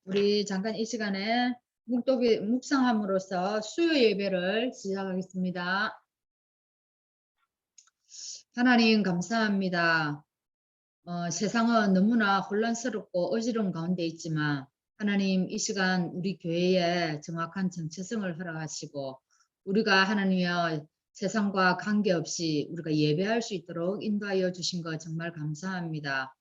우리 잠깐 이 시간에 묵상함으로써 수요 예배를 시작하겠습니다. 하나님 감사합니다. 세상은 너무나 혼란스럽고 어지러운 가운데 있지만 하나님 이 시간 우리 교회에 정확한 정체성을 허락하시고 우리가 하나님이여 세상과 관계없이 우리가 예배할 수 있도록 인도하여 주신 것 정말 감사합니다.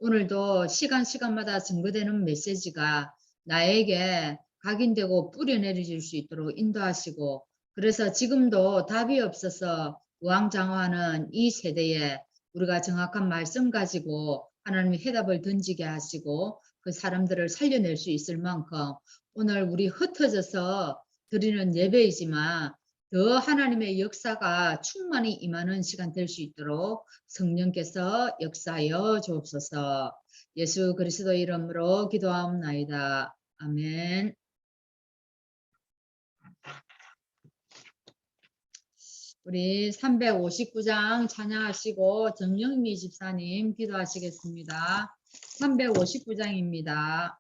오늘도 시간마다 증거되는 메시지가 나에게 각인되고 뿌려내릴 수 있도록 인도하시고 그래서 지금도 답이 없어서 우왕좌왕하는 이 세대에 우리가 정확한 말씀 가지고 하나님의 해답을 던지게 하시고 그 사람들을 살려낼 수 있을 만큼 오늘 우리 흩어져서 드리는 예배이지만 더 하나님의 역사가 충만히 임하는 시간 될 수 있도록 성령께서 역사하여 주옵소서. 예수 그리스도 이름으로 기도하옵나이다. 아멘. 우리 359장 찬양하시고 정영미 집사님 기도하시겠습니다. 359장입니다.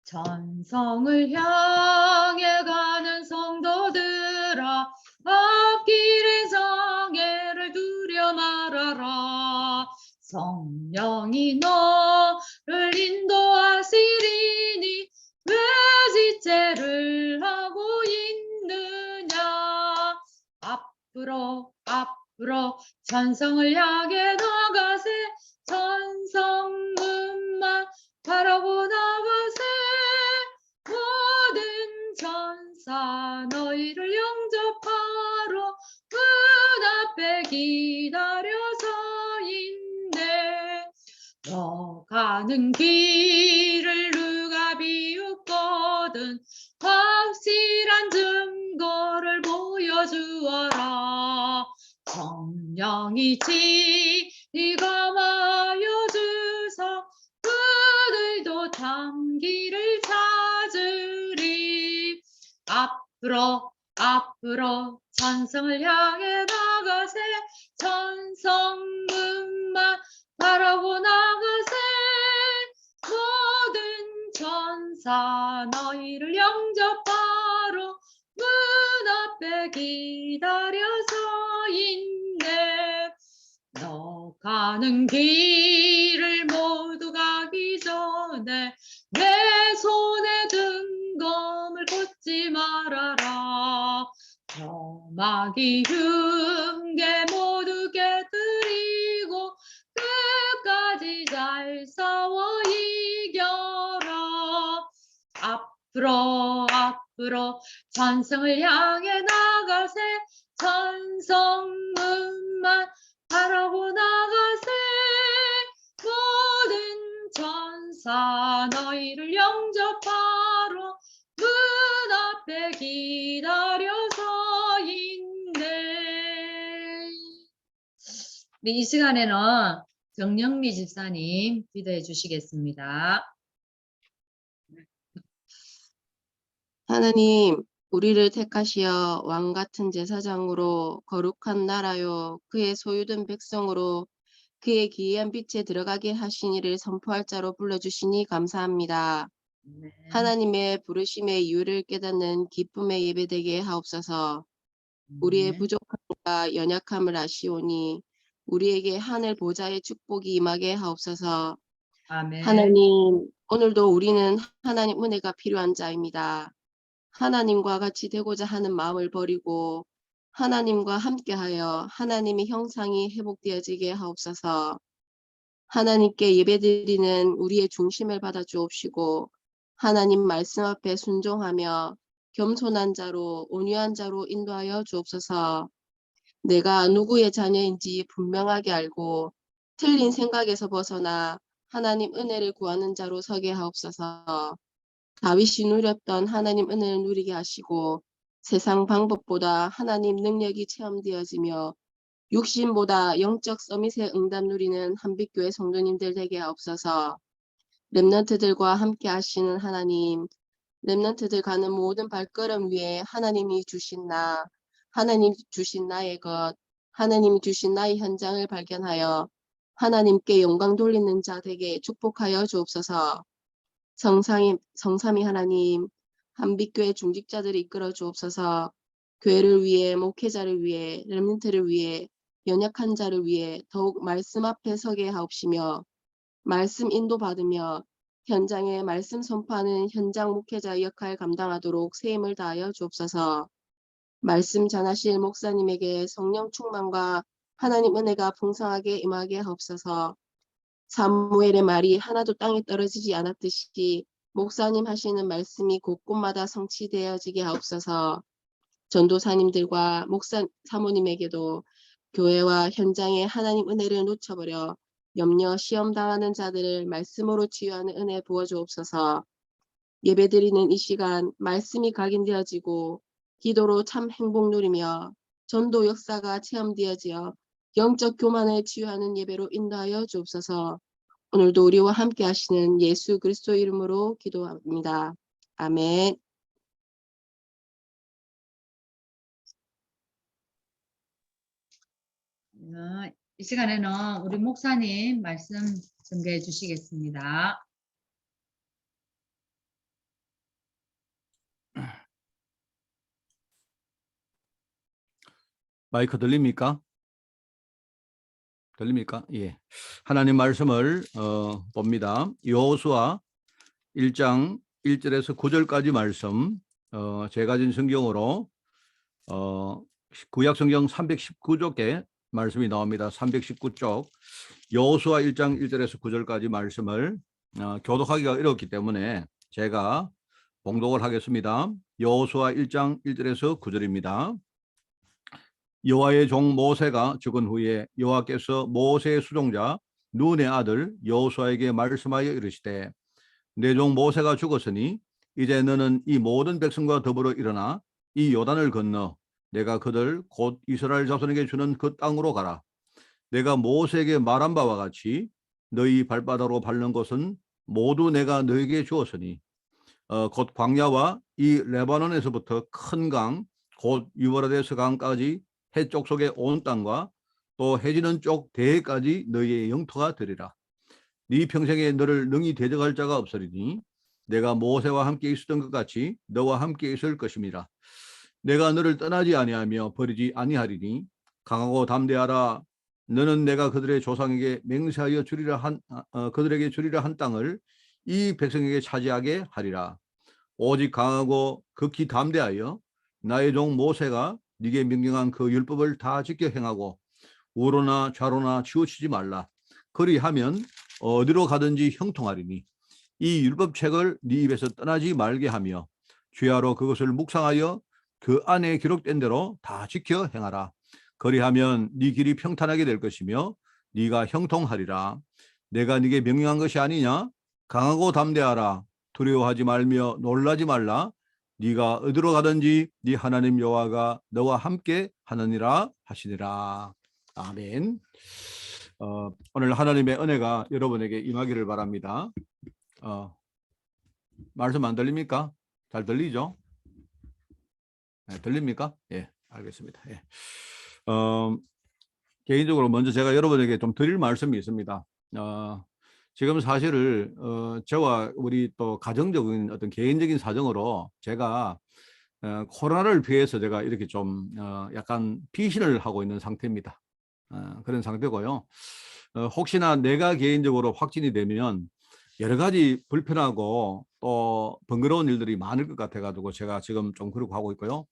전성을 향해 가는 성도들아 앞길의 장애를 두려 말아라. 성령이 너를 인도하시리니 왜 지체를 하고 있느냐. 앞으로 전성을 향해 나가세. 전성문만 바라보 나가세. 모든 전사 너희를 영접하러 문 앞에 기다려서 있네. 너 가는 길을 누가 비웃거든 확실한 증거를 보여주어라. 성령이 지감하여 주사 그들도 단기를 찾으리. 앞으로 전성을 향해 나가세. 전성문만 바라보 나가세. 모든 전사 너희를 영접하러 문 앞에 기다려서 있네. 너 가는 길을 모두 가기 전에 내 손에 든 검을 꽂지 말아라. 험하기 흉계 모두 깨뜨리고 끝까지 잘 싸워 이겨라. 앞으로 전성을 향해 나가세. 전성문만 바라보 나가세. 모든 전사 너희를 영접하러 문 앞에 기다려서 있네. 이 시간에는 정영미 집사님 기도해 주시겠습니다. 하나님, 우리를 택하시어 왕같은 제사장으로 거룩한 나라요 그의 소유된 백성으로 그의 기이한 빛에 들어가게 하신 이를 선포할 자로 불러주시니 감사합니다. 네. 하나님의 부르심의 이유를 깨닫는 기쁨의 예배되게 하옵소서. 우리의 부족함과 연약함을 아시오니 우리에게 하늘 보좌의 축복이 임하게 하옵소서. 아멘. 하나님, 오늘도 우리는 하나님 은혜가 필요한 자입니다. 하나님과 같이 되고자 하는 마음을 버리고 하나님과 함께하여 하나님의 형상이 회복되어지게 하옵소서. 하나님께 예배드리는 우리의 중심을 받아 주옵시고 하나님 말씀 앞에 순종하며 겸손한 자로 온유한 자로 인도하여 주옵소서. 내가 누구의 자녀인지 분명하게 알고 틀린 생각에서 벗어나 하나님 은혜를 구하는 자로 서게 하옵소서. 다윗이 누렸던 하나님 은혜를 누리게 하시고 세상 방법보다 하나님 능력이 체험되어지며 육신보다 영적 서밋의 응답 누리는 한빛교회 성도님들 되게 하옵소서. 렘넌트들과 함께 하시는 하나님, 렘넌트들 가는 모든 발걸음 위에 하나님이 주신 나, 하나님 주신 나의 것, 하나님이 주신 나의 현장을 발견하여 하나님께 영광 돌리는 자 되게 축복하여 주옵소서. 성삼위 하나님, 한빛교회 중직자들이 이끌어 주옵소서. 교회를 위해, 목회자를 위해, 렘넌트를 위해, 연약한 자를 위해 더욱 말씀 앞에 서게 하옵시며 말씀 인도받으며 현장에 말씀 선포하는 현장 목회자의 역할 감당하도록 세임을 다하여 주옵소서. 말씀 전하실 목사님에게 성령 충만과 하나님 은혜가 풍성하게 임하게 하옵소서. 사무엘의 말이 하나도 땅에 떨어지지 않았듯이 목사님 하시는 말씀이 곳곳마다 성취되어지게 하옵소서. 전도사님들과 목사 사모님에게도 교회와 현장에 하나님 은혜를 놓쳐버려 염려 시험 당하는 자들을 말씀으로 치유하는 은혜 부어주옵소서. 예배드리는 이 시간 말씀이 각인되어지고 기도로 참 행복 누리며 전도 역사가 체험되어지어 영적 교만을 치유하는 예배로 인도하여 주옵소서. 오늘도 우리와 함께 하시는 예수 그리스도 이름으로 기도합니다. 아멘. 이 시간에는 우리 목사님 말씀 전개해 주시겠습니다. 마이크 들립니까? 들립니까? 예. 하나님 말씀을 봅니다. 여호수아 1장 1절에서 9절까지 말씀 제가 진 성경으로 구약 성경 319쪽에 말씀이 나옵니다. 319쪽 여호수아 1장 1절에서 9절까지 말씀을 교독하기가 어렵기 때문에 제가 봉독을 하겠습니다. 여호수아 1장 1절에서 9절입니다. 여호와의 종 모세가 죽은 후에 여호와께서 모세의 수종자 눈의 아들 여호수아에게 말씀하여 이르시되 내 종 모세가 죽었으니 이제 너는 이 모든 백성과 더불어 일어나 이 요단을 건너 내가 그들 곧 이스라엘 자손에게 주는 그 땅으로 가라. 내가 모세에게 말한 바와 같이 너희 발바닥으로 밟는 것은 모두 내가 너에게 주었으니 곧 광야와 이 레바논에서부터 큰 강 곧 유브라데스 강까지 해쪽 속의 온 땅과 또 해지는 쪽 대해까지 너희의 영토가 되리라. 네 평생에 너를 능히 대적할 자가 없으리니 내가 모세와 함께 있었던 것 같이 너와 함께 있을 것임이라. 내가 너를 떠나지 아니하며 버리지 아니하리니 강하고 담대하라. 너는 내가 그들의 조상에게 맹세하여 주리라 그들에게 주리라 한 땅을 이 백성에게 차지하게 하리라. 오직 강하고 극히 담대하여 나의 종 모세가 네게 명령한 그 율법을 다 지켜 행하고 우로나 좌로나 치우치지 말라. 그리하면 어디로 가든지 형통하리니 이 율법책을 네 입에서 떠나지 말게 하며 주야로 그것을 묵상하여 그 안에 기록된 대로 다 지켜 행하라. 그리하면 네 길이 평탄하게 될 것이며 네가 형통하리라. 내가 네게 명령한 것이 아니냐? 강하고 담대하라. 두려워하지 말며 놀라지 말라. 네가 어디로 가든지 네 하나님 여호와가 너와 함께 하느니라 하시니라. 아멘. 오늘 하나님의 은혜가 여러분에게 임하기를 바랍니다. 말씀 안 들립니까? 잘 들리죠? 네, 들립니까? 예, 알겠습니다. 예. 개인적으로 먼저 제가 여러분에게 좀 드릴 말씀이 있습니다. 지금 사실을 저와 우리 또 가정적인 어떤 개인적인 사정으로 제가 코로나를 피해서 제가 이렇게 좀 약간 피신을 하고 있는 상태입니다. 그런 상태고요. 혹시나 내가 개인적으로 확진이 되면 여러 가지 불편하고 또 번거로운 일들이 많을 것 같아가지고 제가 지금 좀 그러고 하고 있고요.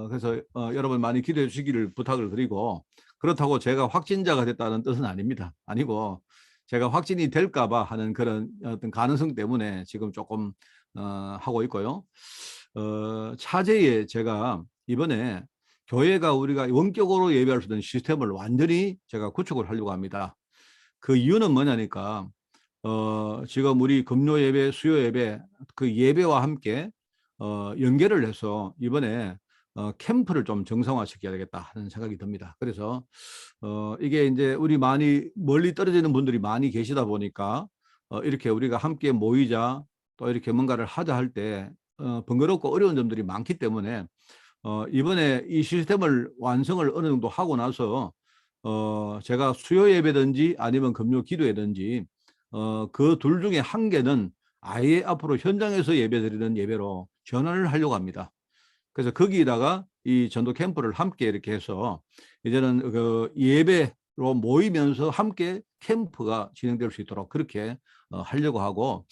그래서 여러분 많이 기도해 주시기를 부탁을 드리고 그렇다고 제가 확진자가 됐다는 뜻은 아닙니다. 아니고 제가 확진이 될까봐 하는 그런 어떤 가능성 때문에 지금 조금 하고 있고요. 차제에 제가 이번에 교회가 우리가 원격으로 예배할 수 있는 시스템을 완전히 제가 구축을 하려고 합니다. 그 이유는 뭐냐니까 지금 우리 금요 예배, 수요 예배 그 예배와 함께 연계를 해서 이번에 캠프를 좀 정상화시켜야 되겠다 하는 생각이 듭니다. 그래서 이게 이제 우리 많이 멀리 떨어지는 분들이 많이 계시다 보니까 이렇게 우리가 함께 모이자 또 이렇게 뭔가를 하자 할 때 번거롭고 어려운 점들이 많기 때문에 이번에 이 시스템을 완성을 어느 정도 하고 나서 제가 수요 예배든지 아니면 금요 기도회든지 그 둘 중에 한 개는 아예 앞으로 현장에서 예배드리는 예배로 전환을 하려고 합니다. 그래서 거기다가 이 전도 캠프를 함께 이렇게 해서 이제는 그 예배로 모이면서 함께 캠프가 진행될 수 있도록 그렇게 하려고 하고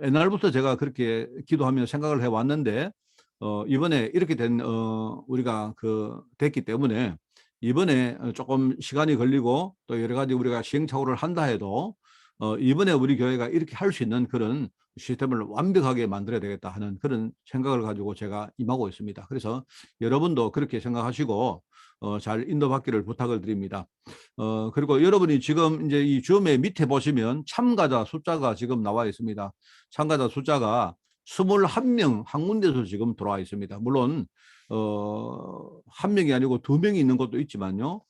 옛날부터 제가 그렇게 기도하면서 생각을 해왔는데 이번에 이렇게 된 우리가 됐기 때문에 이번에 조금 시간이 걸리고 또 여러 가지 우리가 시행착오를 한다 해도 이번에 우리 교회가 이렇게 할 수 있는 그런 시스템을 완벽하게 만들어야 되겠다 하는 그런 생각을 가지고 제가 임하고 있습니다. 그래서 여러분도 그렇게 생각하시고 잘 인도받기를 부탁을 드립니다. 그리고 여러분이 지금 이제 이 줌의 밑에 보시면 참가자 숫자가 지금 나와 있습니다. 참가자 숫자가 21명 한 군데서 지금 들어와 있습니다. 물론 한 명이 아니고 두 명이 있는 것도 있지만요.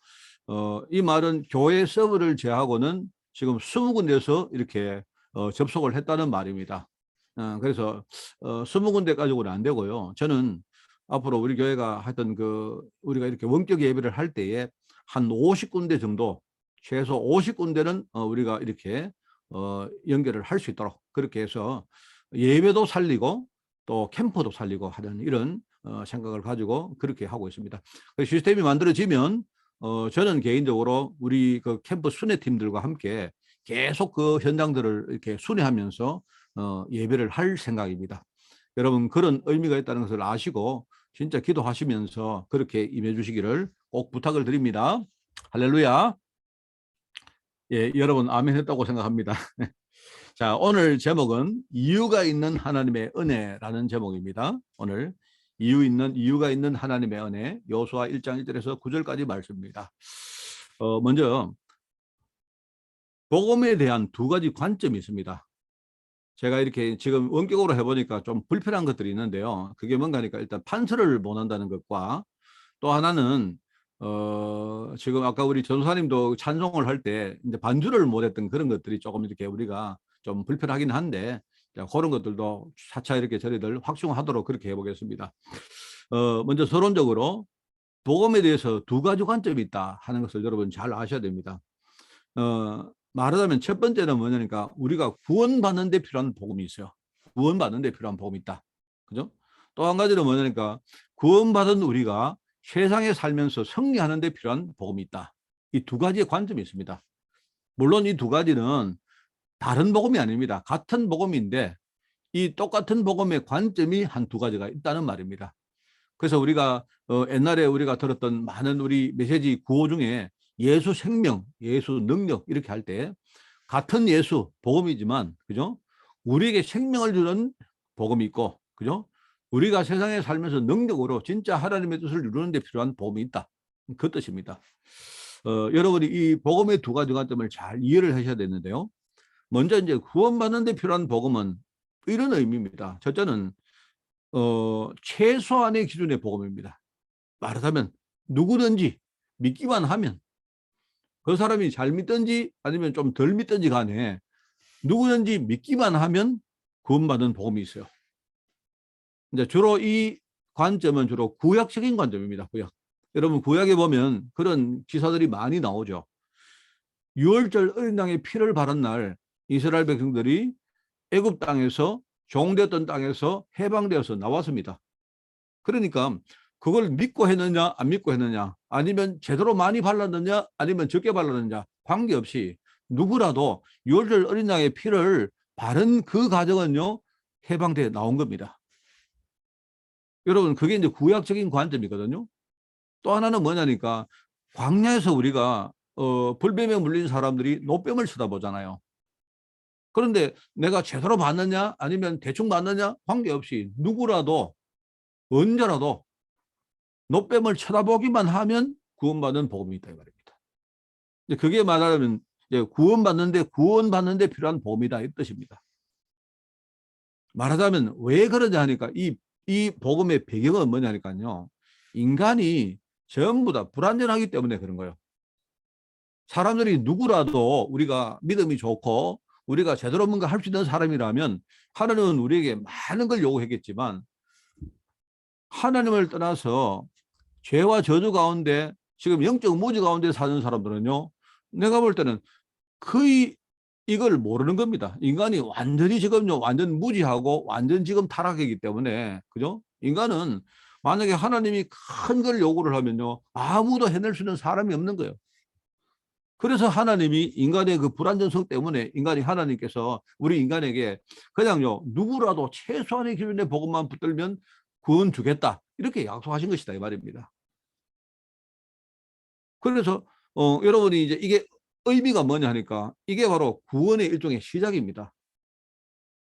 이 말은 교회 서버를 제하고는 지금 20군데에서 이렇게 접속을 했다는 말입니다. 그래서 20군데 가지고는 안 되고요. 저는 앞으로 우리 교회가 하여튼 우리가 이렇게 원격 예배를 할 때에 한 50군데 정도, 최소 50군데는 우리가 이렇게 연결을 할 수 있도록 그렇게 해서 예배도 살리고 또 캠프도 살리고 하는 이런 생각을 가지고 그렇게 하고 있습니다. 시스템이 만들어지면 저는 개인적으로 우리 그 캠프 순회팀들과 함께 계속 그 현장들을 이렇게 순회하면서 예배를 할 생각입니다. 여러분 그런 의미가 있다는 것을 아시고 진짜 기도하시면서 그렇게 임해 주시기를 꼭 부탁을 드립니다. 할렐루야. 예, 여러분 아멘 했다고 생각합니다. 자, 오늘 제목은 이유가 있는 하나님의 은혜라는 제목입니다. 오늘 이유가 있는 하나님의 은혜, 여호수아 1장 1절에서 9절까지 말씀입니다. 먼저 복음에 대한 두 가지 관점이 있습니다. 제가 이렇게 지금 원격으로 해보니까 좀 불편한 것들이 있는데요. 그게 뭔가 하니까 일단 판서를 못 한다는 것과 또 하나는 지금 아까 우리 전도사님도 찬송을 할 때 이제 반주를 못했던 그런 것들이 조금 이렇게 우리가 좀 불편하긴 한데 그런 것들도 차차 이렇게 저희들 확충하도록 그렇게 해보겠습니다. 먼저 서론적으로 복음에 대해서 두 가지 관점이 있다 하는 것을 여러분 잘 아셔야 됩니다. 말하자면 첫 번째는 뭐냐니까 우리가 구원받는 데 필요한 복음이 있어요. 구원받는 데 필요한 복음이 있다. 그죠? 또 한 가지는 뭐냐니까 구원받은 우리가 세상에 살면서 승리하는 데 필요한 복음이 있다. 이 두 가지의 관점이 있습니다. 물론 이 두 가지는 다른 복음이 아닙니다. 같은 복음인데 이 똑같은 복음의 관점이 한 두 가지가 있다는 말입니다. 그래서 우리가 옛날에 우리가 들었던 많은 우리 메시지 구호 중에 예수 생명, 예수 능력 이렇게 할 때 같은 예수 복음이지만 그죠? 우리에게 생명을 주는 복음이 있고 그죠? 우리가 세상에 살면서 능력으로 진짜 하나님의 뜻을 이루는 데 필요한 복음이 있다. 그 뜻입니다. 여러분이 이 복음의 두 가지 관점을 잘 이해를 하셔야 되는데요. 먼저 이제 구원받는 데 필요한 복음은 이런 의미입니다. 첫째는 최소한의 기준의 복음입니다. 말하자면 누구든지 믿기만 하면 그 사람이 잘 믿든지 아니면 좀 덜 믿든지 간에 누구든지 믿기만 하면 구원받은 복음이 있어요. 이제 주로 이 관점은 주로 구약적인 관점입니다. 구약. 여러분 구약에 보면 그런 기사들이 많이 나오죠. 유월절 어린 양의 피를 바른 날 이스라엘 백성들이 애굽 땅에서 종되었던 땅에서 해방되어서 나왔습니다. 그러니까 그걸 믿고 했느냐 안 믿고 했느냐 아니면 제대로 많이 발랐느냐 아니면 적게 발랐느냐 관계없이 누구라도 유월절 어린 양의 피를 바른 그 과정은요 해방돼 나온 겁니다. 여러분 그게 이제 구약적인 관점이거든요. 또 하나는 뭐냐니까 광야에서 우리가 불뱀에 물린 사람들이 노뱀을 쳐다보잖아요. 그런데 내가 제대로 봤느냐 아니면 대충 봤느냐 관계없이 누구라도 언제라도 노뱀을 쳐다보기만 하면 구원받는 복음이 있다 이 말입니다. 그게 말하자면 구원받는데 필요한 복음이다 이 뜻입니다. 말하자면 왜 그러냐 하니까 이 이 복음의 배경은 뭐냐니까요. 인간이 전부 다 불완전하기 때문에 그런 거예요. 사람들이 누구라도 우리가 믿음이 좋고 우리가 제대로 뭔가 할 수 있는 사람이라면 하나님은 우리에게 많은 걸 요구했겠지만 하나님을 떠나서 죄와 저주 가운데 지금 영적 무지 가운데 사는 사람들은요. 내가 볼 때는 거의 이걸 모르는 겁니다. 인간이 완전히 지금요. 완전 무지하고 완전 지금 타락이기 때문에 그죠? 인간은 만약에 하나님이 큰 걸 요구를 하면요. 아무도 해낼 수 있는 사람이 없는 거예요. 그래서 하나님이 인간의 그 불완전성 때문에 인간이 하나님께서 우리 인간에게 그냥요 누구라도 최소한의 기준의 복음만 붙들면 구원 주겠다 이렇게 약속하신 것이다 이 말입니다. 그래서 여러분이 이제 이게 의미가 뭐냐 하니까 이게 바로 구원의 일종의 시작입니다.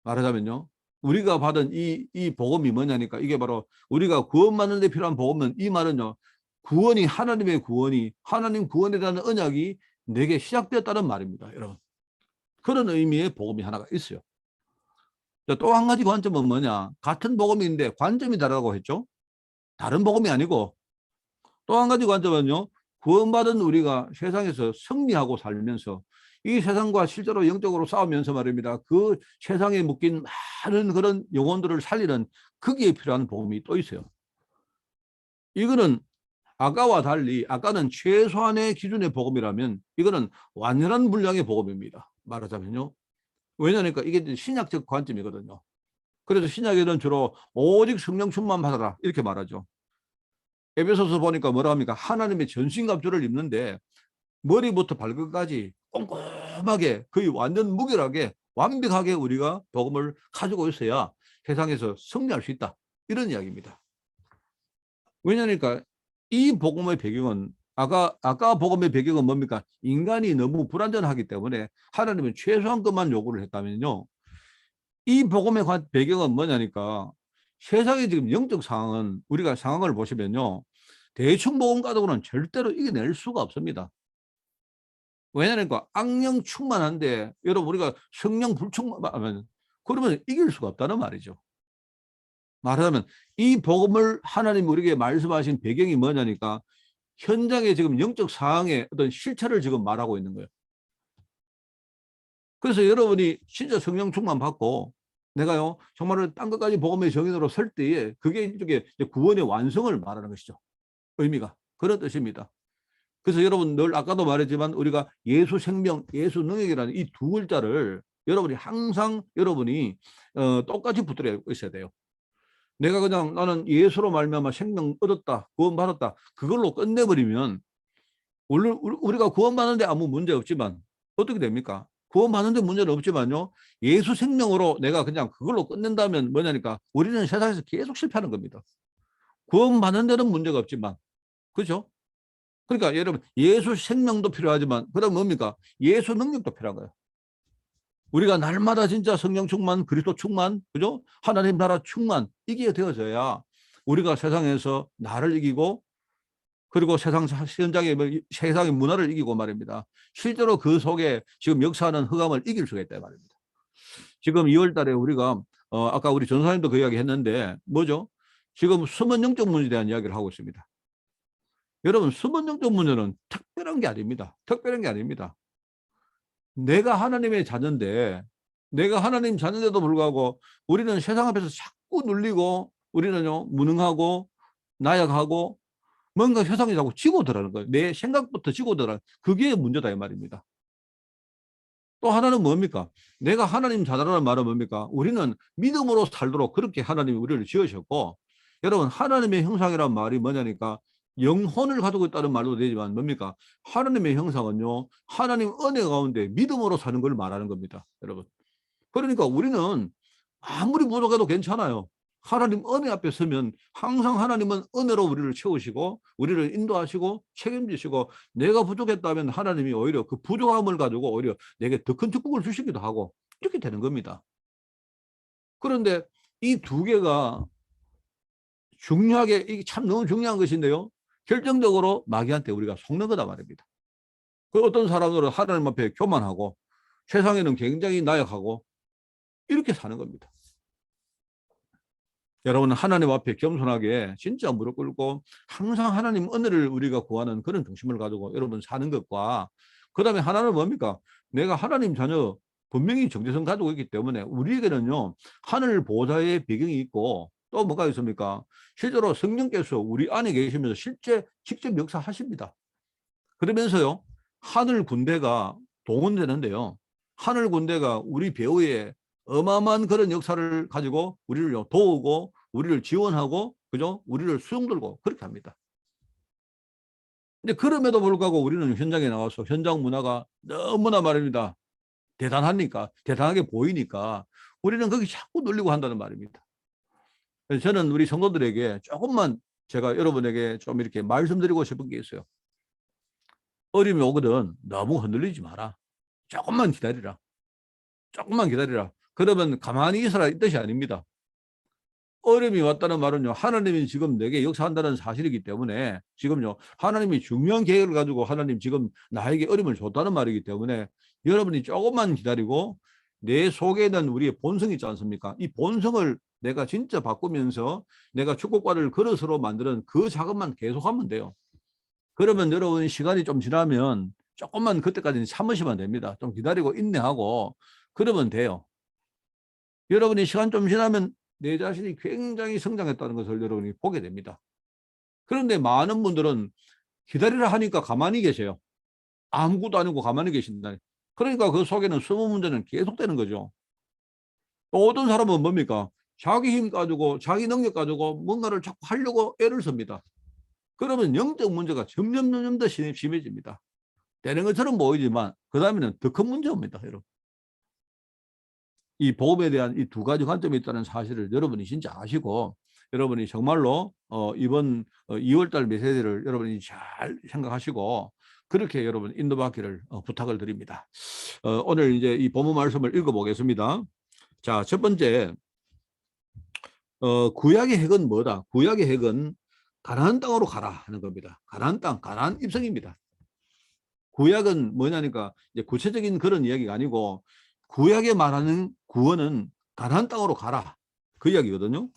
말하자면요 우리가 받은 이 복음이 뭐냐니까 이게 바로 우리가 구원받는 데 필요한 복음은 이 말은요 구원이 하나님의 구원이 하나님 구원에 대한 언약이 내게 시작되었다는 말입니다. 여러분 그런 의미의 복음이 하나가 있어요. 또 한 가지 관점은 뭐냐 같은 복음인데 관점이 다르다고 했죠. 다른 복음이 아니고 또 한 가지 관점은요 구원받은 우리가 세상에서 승리하고 살면서 이 세상과 실제로 영적으로 싸우면서 말입니다. 그 세상에 묶인 많은 그런 영혼들을 살리는 거기에 필요한 복음이 또 있어요. 이거는 아까와 달리 아까는 최소한의 기준의 복음이라면 이거는 완전한 분량의 복음입니다. 말하자면요. 왜냐니까 이게 신약적 관점이거든요. 그래서 신약에는 주로 오직 성령 충만 받아라 이렇게 말하죠. 에베소서 보니까 뭐라 합니까? 하나님의 전신갑주를 입는데 머리부터 발끝까지 꼼꼼하게 거의 완전 무결하게 완벽하게 우리가 복음을 가지고 있어야 세상에서 승리할 수 있다. 이런 이야기입니다. 왜냐니까 이 복음의 배경은 아까 복음의 배경은 뭡니까? 인간이 너무 불완전하기 때문에 하나님은 최소한 것만 요구를 했다면요. 이 복음의 배경은 뭐냐니까 세상의 지금 영적 상황은 우리가 상황을 보시면요. 대충 복음 가지고는 절대로 이겨낼 수가 없습니다. 왜냐니까 악령 충만한데 여러분 우리가 성령 불충만하면 그러면 이길 수가 없다는 말이죠. 말하자면 이 복음을 하나님이 우리에게 말씀하신 배경이 뭐냐니까 현장에 지금 영적 상황의 어떤 실체를 지금 말하고 있는 거예요. 그래서 여러분이 진짜 성령 충만 받고 내가요 정말로 딴 것까지 복음의 정인으로 설 때에 그게 이렇게 구원의 완성을 말하는 것이죠. 의미가 그런 뜻입니다. 그래서 여러분 늘 아까도 말했지만 우리가 예수 생명, 예수 능력이라는 이 두 글자를 여러분이 항상 여러분이 똑같이 붙들어 있어야 돼요. 내가 그냥 나는 예수로 말미암아 생명 얻었다, 구원받았다 그걸로 끝내버리면 우리가 구원받는데 아무 문제 없지만 어떻게 됩니까? 구원받는데 문제는 없지만요. 예수 생명으로 내가 그냥 그걸로 끝낸다면 뭐냐니까 우리는 세상에서 계속 실패하는 겁니다. 구원받는 데는 문제가 없지만 그렇죠? 그러니까 여러분 예수 생명도 필요하지만 그다음 뭡니까? 예수 능력도 필요한 거예요. 우리가 날마다 진짜 성령 충만, 그리스도 충만, 그죠? 하나님 나라 충만 이게 되어져야 우리가 세상에서 나를 이기고 그리고 세상 현장의 세상의 문화를 이기고 말입니다. 실제로 그 속에 지금 역사하는 흑암을 이길 수가 있다 말입니다. 지금 2월 달에 우리가 아까 우리 전사님도 그 이야기 했는데 뭐죠? 지금 숨은 영적 문제에 대한 이야기를 하고 있습니다. 여러분 숨은 영적 문제는 특별한 게 아닙니다. 특별한 게 아닙니다. 내가 하나님의 자녀인데 내가 하나님 자녀인데도 불구하고 우리는 세상 앞에서 자꾸 눌리고 우리는요 무능하고 나약하고 뭔가 세상에 자꾸 지고 들어가는 거예요. 내 생각부터 지고 들어가는 그게 문제다 이 말입니다. 또 하나는 뭡니까? 내가 하나님 자녀라는 말은 뭡니까? 우리는 믿음으로 살도록 그렇게 하나님이 우리를 지으셨고 여러분 하나님의 형상이란 말이 뭐냐니까 영혼을 가지고 있다는 말도 되지만 뭡니까? 하나님의 형상은요. 하나님 은혜 가운데 믿음으로 사는 걸 말하는 겁니다. 여러분. 그러니까 우리는 아무리 부족해도 괜찮아요. 하나님 은혜 앞에 서면 항상 하나님은 은혜로 우리를 채우시고 우리를 인도하시고 책임지시고 내가 부족했다면 하나님이 오히려 그 부족함을 가지고 오히려 내게 더 큰 축복을 주시기도 하고 이렇게 되는 겁니다. 그런데 이 두 개가 중요하게 이게 참 너무 중요한 것인데요. 결정적으로 마귀한테 우리가 속는 거다 말입니다. 그 어떤 사람들은 하나님 앞에 교만하고 세상에는 굉장히 나약하고 이렇게 사는 겁니다. 여러분 하나님 앞에 겸손하게 진짜 무릎 꿇고 항상 하나님 은혜를 우리가 구하는 그런 중심을 가지고 여러분 사는 것과 그다음에 하나는 뭡니까? 내가 하나님 자녀 분명히 정체성 가지고 있기 때문에 우리에게는요 하늘 보좌의 배경이 있고 또 뭐가 있습니까? 실제로 성령께서 우리 안에 계시면서 실제 직접 역사하십니다. 그러면서요 하늘 군대가 동원되는데요 하늘 군대가 우리 배후에 어마어마한 그런 역사를 가지고 우리를 도우고 우리를 지원하고 그죠? 우리를 수용들고 그렇게 합니다. 근데 그럼에도 불구하고 우리는 현장에 나와서 현장 문화가 너무나 말입니다. 대단하니까 대단하게 보이니까 우리는 거기 자꾸 눌리고 한다는 말입니다. 그래서 저는 우리 성도들에게 조금만 제가 여러분에게 좀 이렇게 말씀드리고 싶은 게 있어요. 어려움이 오거든 너무 흔들리지 마라. 조금만 기다리라. 조금만 기다리라. 그러면 가만히 있어라 이 뜻이 아닙니다. 어려움이 왔다는 말은요 하나님이 지금 내게 역사한다는 사실이기 때문에 지금요 하나님이 중요한 계획을 가지고 하나님 지금 나에게 어려움을 줬다는 말이기 때문에 여러분이 조금만 기다리고 내 속에 있는 우리의 본성이 있지 않습니까? 이 본성을 내가 진짜 바꾸면서 내가 축복과를 그릇으로 만드는 그 작업만 계속하면 돼요. 그러면 여러분 시간이 좀 지나면 조금만 그때까지는 참으시면 됩니다. 좀 기다리고 인내하고 그러면 돼요. 여러분이 시간 좀 지나면 내 자신이 굉장히 성장했다는 것을 여러분이 보게 됩니다. 그런데 많은 분들은 기다리라 하니까 가만히 계세요. 아무것도 아니고 가만히 계신다. 그러니까 그 속에는 숨은 문제는 계속되는 거죠. 또 어떤 사람은 뭡니까? 자기 힘 가지고 자기 능력 가지고 뭔가를 자꾸 하려고 애를 씁니다. 그러면 영적 문제가 점점 더 심해집니다. 되는 것처럼 보이지만 그 다음에는 더 큰 문제입니다. 여러분. 이 복음에 대한 이 두 가지 관점이 있다는 사실을 여러분이 진짜 아시고 여러분이 정말로 이번 2월달 메시지를 여러분이 잘 생각하시고 그렇게 여러분 인도받기를 부탁을 드립니다. 오늘 이제 이 본문 말씀을 읽어보겠습니다. 자, 첫 번째 구약의 핵은 뭐다? 구약의 핵은 가나안 땅으로 가라 하는 겁니다. 가나안 땅, 가나안 입성입니다. 구약은 뭐냐니까 이제 구체적인 그런 이야기가 아니고 구약에 말하는 구원은 가나안 땅으로 가라 그 이야기거든요.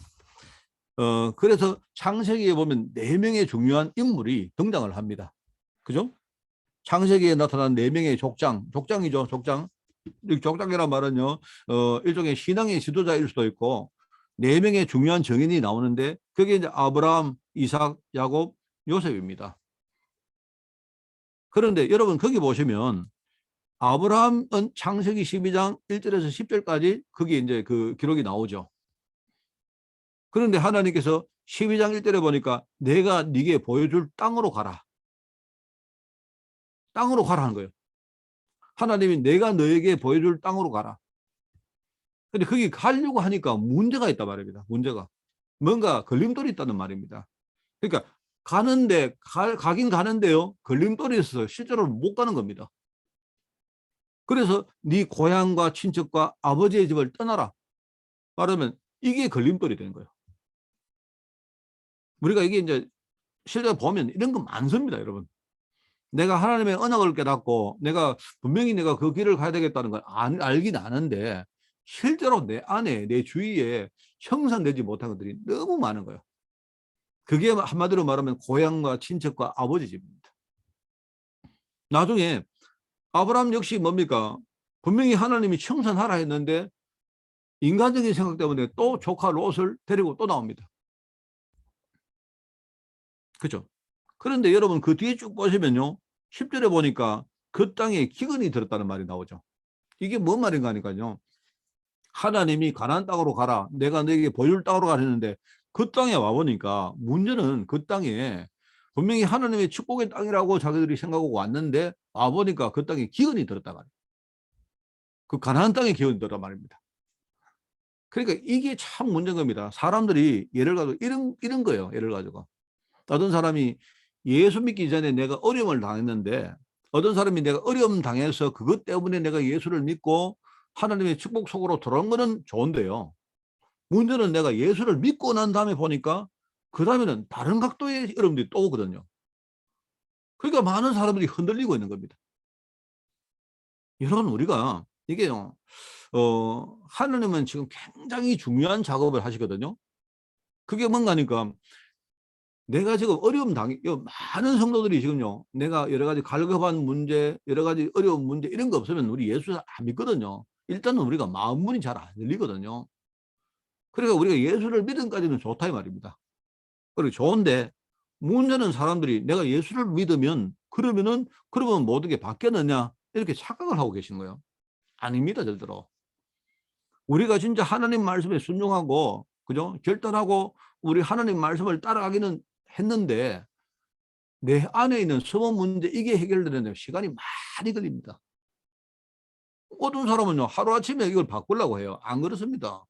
그래서 창세기에 보면 4명의 중요한 인물이 등장을 합니다. 그죠? 창세기에 나타난 4명의 족장이죠. 족장이란 말은요, 일종의 신앙의 지도자일 수도 있고 4명의 중요한 정인이 나오는데 그게 이제 아브라함, 이삭, 야곱, 요셉입니다. 그런데 여러분 거기 보시면 아브라함은 창세기 12장 1절에서 10절까지 거기 이제 그 기록이 나오죠. 그런데 하나님께서 12장 1절에 보니까 내가 네게 보여줄 땅으로 가라. 땅으로 가라는 거예요. 하나님이 내가 너에게 보여줄 땅으로 가라. 근데 거기 가려고 하니까 문제가 있단 말입니다. 문제가. 뭔가 걸림돌이 있다는 말입니다. 그러니까 가는데 가긴 가는데요. 걸림돌이 있어서 실제로 못 가는 겁니다. 그래서 네 고향과 친척과 아버지의 집을 떠나라. 말하면 이게 걸림돌이 되는 거예요. 우리가 이게 이제 실제 보면 이런 거 많습니다, 여러분. 내가 하나님의 언약을 깨닫고 내가 분명히 내가 그 길을 가야 되겠다는 걸 알긴 아는데 실제로 내 안에 내 주위에 형성되지 못한 것들이 너무 많은 거예요. 그게 한마디로 말하면 고향과 친척과 아버지 집입니다. 나중에 아브라함 역시 뭡니까? 분명히 하나님이 청산하라 했는데 인간적인 생각 때문에 또 조카 롯을 데리고 또 나옵니다. 그렇죠? 그런데 여러분 그 뒤에 쭉 보시면요. 10절에 보니까 그 땅에 기근이 들었다는 말이 나오죠. 이게 뭔 말인가 하니까요. 하나님이 가나안 땅으로 가라. 내가 너에게 보여줄 땅으로 가라 했는데 그 땅에 와보니까 문제는 그 땅에 분명히 하나님의 축복의 땅이라고 자기들이 생각하고 왔는데 와보니까 그 땅에 기근이 들었다 말이에요. 그 가나안 땅에 기근이 들었단 말입니다. 그러니까 이게 참 문제인 겁니다. 사람들이 예를 가지고 이런 거예요. 예를 가지고 어떤 사람이 예수 믿기 전에 내가 어려움을 당했는데 어떤 사람이 내가 어려움 당해서 그것 때문에 내가 예수를 믿고 하나님의 축복 속으로 들어온 거는 좋은데요. 문제는 내가 예수를 믿고 난 다음에 보니까 그 다음에는 다른 각도의 어려움들이 또 오거든요. 그러니까 많은 사람들이 흔들리고 있는 겁니다. 여러분 우리가 이게요. 하나님은 지금 굉장히 중요한 작업을 하시거든요. 그게 뭔가니까 내가 지금 어려움 많은 성도들이 지금요, 내가 여러 가지 갈급한 문제, 여러 가지 어려운 문제, 이런 거 없으면 우리 예수 안 믿거든요. 일단은 우리가 마음문이 잘 안 열리거든요. 그러니까 우리가 예수를 믿음까지는 좋다 이 말입니다. 그리고 좋은데, 문제는 사람들이 내가 예수를 믿으면 그러면 모든 게 바뀌었느냐, 이렇게 착각을 하고 계신 거예요. 아닙니다, 절대로. 우리가 진짜 하나님 말씀에 순종하고, 그죠? 결단하고 우리 하나님 말씀을 따라가기는 했는데, 내 안에 있는 서원 문제, 이게 해결되는 시간이 많이 걸립니다. 어떤 사람은요, 하루아침에 이걸 바꾸려고 해요. 안 그렇습니다.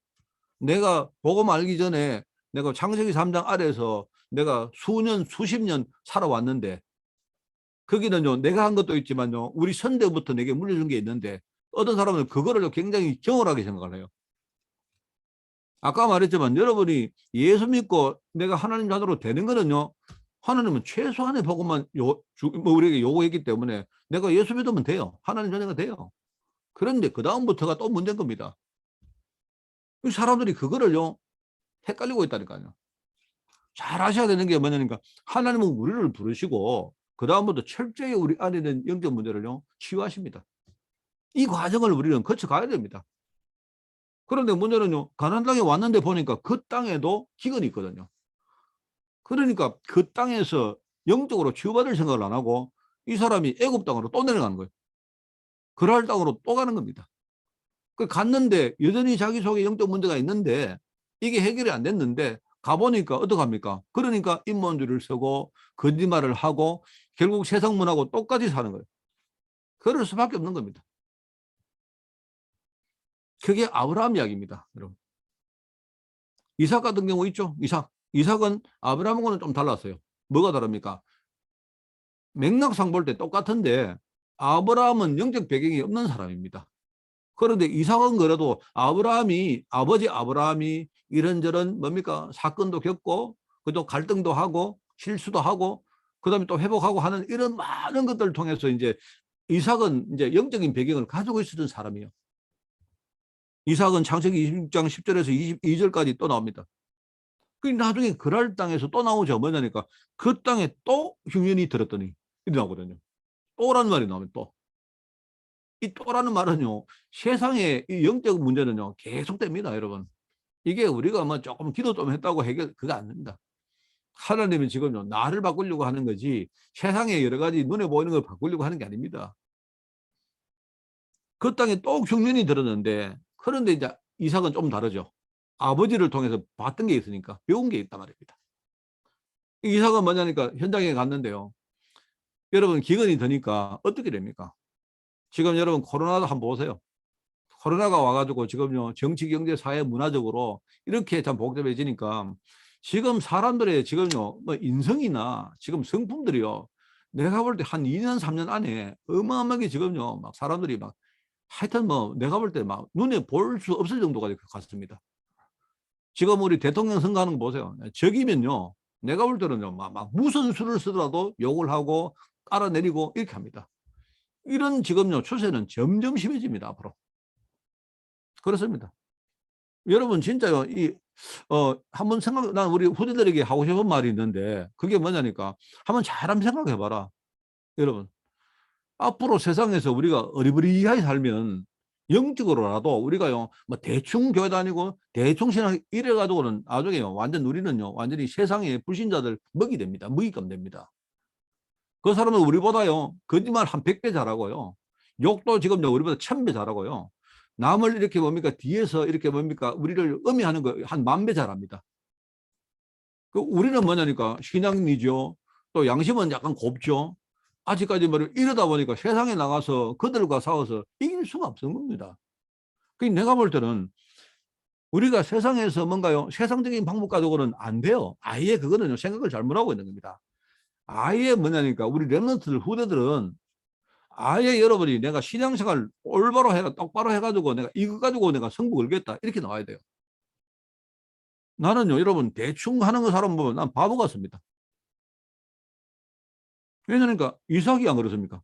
내가 복음 알기 전에 내가 창세기 3장 아래에서 내가 수년, 수십 년 살아왔는데, 거기는요, 내가 한 것도 있지만요, 우리 선대부터 내게 물려준 게 있는데, 어떤 사람은 그거를 굉장히 경홀하게 생각을 해요. 아까 말했지만 여러분이 예수 믿고 내가 하나님 자녀로 되는 거는요, 하나님은 최소한의 복음만 우리에게 요구했기 때문에 내가 예수 믿으면 돼요. 하나님 자녀가 돼요. 그런데 그 다음부터가 또 문제인 겁니다. 이 사람들이 그거를요, 헷갈리고 있다니까요. 잘 아셔야 되는 게 뭐냐니까, 하나님은 우리를 부르시고 그 다음부터 철저히 우리 안에 있는 영적 문제를요, 치유하십니다. 이 과정을 우리는 거쳐가야 됩니다. 그런데 문제는요, 가나안 땅에 왔는데 보니까 그 땅에도 기근이 있거든요. 그러니까 그 땅에서 영적으로 치유받을 생각을 안 하고 이 사람이 애굽 땅으로 또 내려가는 거예요. 그랄 땅으로 또 가는 겁니다. 그 갔는데 여전히 자기 속에 영적 문제가 있는데 이게 해결이 안 됐는데 가보니까 어떡합니까? 그러니까 인본주의를 쓰고 거짓말을 하고 결국 세상 문화하고 똑같이 사는 거예요. 그럴 수밖에 없는 겁니다. 그게 아브라함 이야기입니다, 여러분. 이삭 같은 경우 있죠? 이삭은 아브라함하고는 좀 달랐어요. 뭐가 다릅니까? 맥락상 볼 때 똑같은데 아브라함은 영적 배경이 없는 사람입니다. 그런데 이삭은 그래도 아버지 아브라함이 이런저런 뭡니까? 사건도 겪고, 그도 갈등도 하고, 실수도 하고, 그 다음에 또 회복하고 하는 이런 많은 것들을 통해서 이제 이삭은 이제 영적인 배경을 가지고 있었던 사람이에요. 이삭은 창세기 26장 10절에서 22절까지 또 나옵니다. 그 나중에 그랄 땅에서 또 나오죠. 뭐냐니까 그 땅에 또 흉년이 들었더니 이렇게 나오거든요. 또라는 말이 나오면 또. 이 또라는 말은요, 세상의 이 영적 문제는요, 계속됩니다, 여러분. 이게 우리가 뭐 조금 기도 좀 했다고 그거 안 됩니다. 하나님은 지금요, 나를 바꾸려고 하는 거지, 세상에 여러 가지 눈에 보이는 걸 바꾸려고 하는 게 아닙니다. 그 땅에 또 흉년이 들었는데, 그런데 이제 이삭은 좀 다르죠. 아버지를 통해서 봤던 게 있으니까, 배운 게 있단 말입니다. 이삭은 뭐냐니까, 현장에 갔는데요. 여러분, 기근이 드니까 어떻게 됩니까? 지금 여러분 코로나도 한번 보세요. 코로나가 와가지고 지금요, 정치, 경제, 사회, 문화적으로 이렇게 참 복잡해지니까 지금 사람들의 지금요, 뭐 인성이나 지금 성품들이요, 내가 볼 때 한 2년, 3년 안에 어마어마하게 지금요, 막 사람들이 막 하여튼 뭐 내가 볼 때 막 눈에 볼 수 없을 정도가 갔습니다. 지금 우리 대통령 선거하는 거 보세요. 적이면요, 내가 볼 때는요, 막 무슨 수를 쓰더라도 욕을 하고 깔아내리고 이렇게 합니다. 이런 지금요, 추세는 점점 심해집니다, 앞으로. 그렇습니다. 여러분, 진짜요, 한번 난 우리 후대들에게 하고 싶은 말이 있는데, 그게 뭐냐니까, 한번 잘 한번 생각해 봐라. 여러분, 앞으로 세상에서 우리가 어리버리하게 살면, 영적으로라도 우리가요, 뭐 대충 교회 다니고, 대충 신앙 이래가지고는 나중에요, 우리는요, 완전히 세상의 불신자들 먹이 됩니다. 먹잇감 됩니다. 그 사람은 우리보다요, 거짓말 한 100배 잘하고요, 욕도 지금 우리보다 1000배 잘하고요, 남을 이렇게 뭡니까, 뒤에서 이렇게 뭡니까, 우리를 음해하는 거 한 10,000배 잘합니다. 그 우리는 뭐냐니까, 신앙이죠. 또 양심은 약간 곱죠. 아직까지 이러다 보니까 세상에 나가서 그들과 싸워서 이길 수가 없는 겁니다. 그 내가 볼 때는 우리가 세상에서 뭔가요, 세상적인 방법 가지고는 안 돼요. 아예 그거는요, 생각을 잘못하고 있는 겁니다. 아예 뭐냐니까, 우리 랩런트들, 후대들은 아예 여러분이 내가 신앙생활 올바로 똑바로 해가지고 내가 이거 가지고 내가 승부 걸겠다, 이렇게 나와야 돼요. 나는요, 여러분, 대충 하는 거 사람 보면 난 바보 같습니다. 왜냐니까 이삭이 안 그렇습니까?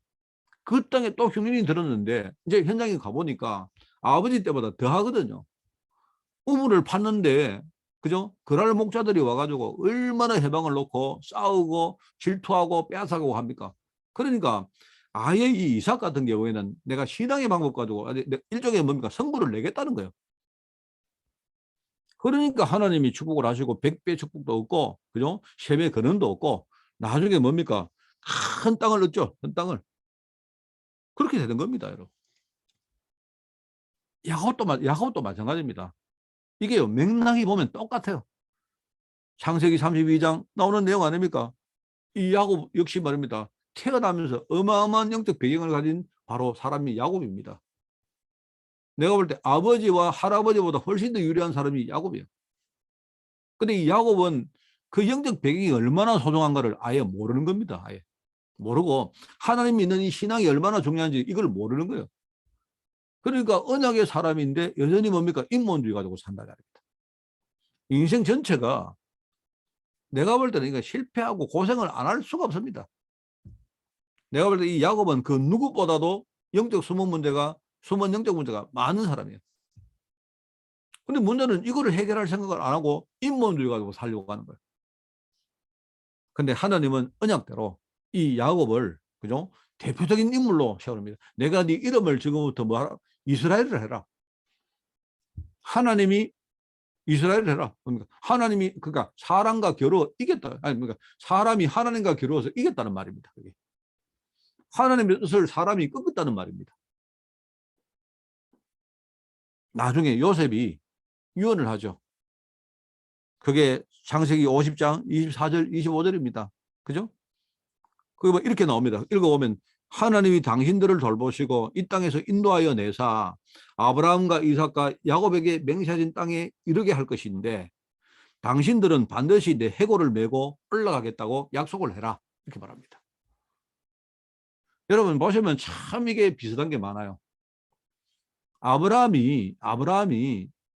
그 땅에 또 흉년이 들었는데 이제 현장에 가보니까 아버지 때보다 더 하거든요. 우물을 팠는데 그죠? 그랄 목자들이 와가지고 얼마나 해방을 놓고 싸우고 질투하고 빼앗아가고 합니까? 그러니까 아예 이 이삭 같은 경우에는 내가 신앙의 방법 가지고 일종의 뭡니까? 성부를 내겠다는 거예요. 그러니까 하나님이 축복을 하시고 100배 축복도 없고, 그죠? 셈의 근원도 없고, 나중에 뭡니까? 큰 땅을 얻죠. 큰 땅을. 그렇게 되는 겁니다, 여러분. 야곱도 마찬가지입니다. 이게요, 맥락이 보면 똑같아요. 창세기 32장 나오는 내용 아닙니까? 이 야곱 역시 말입니다. 태어나면서 어마어마한 영적 배경을 가진 바로 사람이 야곱입니다. 내가 볼 때 아버지와 할아버지보다 훨씬 더 유리한 사람이 야곱이에요. 근데 이 야곱은 그 영적 배경이 얼마나 소중한가를 아예 모르는 겁니다. 아예 모르고 하나님 믿는 이 신앙이 얼마나 중요한지 이걸 모르는 거예요. 그러니까 언약의 사람인데 여전히 뭡니까? 인본주의 가지고 산다 말입니다. 인생 전체가 내가 볼 때는 이거 실패하고 고생을 안 할 수가 없습니다. 내가 볼 때 이 야곱은 그 누구보다도 숨은 영적 문제가 많은 사람이에요. 근데 문제는 이거를 해결할 생각을 안 하고 인본주의 가지고 살려고 하는 거예요. 근데 하나님은 언약대로 이 야곱을, 그죠? 대표적인 인물로 세웁니다. 내가 네 이름을 지금부터 뭐 하라? 이스라엘을 해라. 하나님이 이스라엘을 해라. 그러니까 하나님이, 그러니까 사람과 겨루어 이겼다. 아니, 그러니까 사람이 하나님과 겨루어서 이겼다는 말입니다. 그게. 하나님의 뜻을 사람이 꺾었다는 말입니다. 나중에 요셉이 유언을 하죠. 그게 창세기 50장 24절 25절입니다. 그죠? 그게 뭐 이렇게 나옵니다. 읽어보면 하나님이 당신들을 돌보시고 이 땅에서 인도하여 내사 아브라함과 이삭과 야곱에게 맹세하신 땅에 이르게 할 것인데 당신들은 반드시 내 해골을 메고 올라가겠다고 약속을 해라. 이렇게 말합니다. 여러분 보시면 참 이게 비슷한 게 많아요. 아브라함이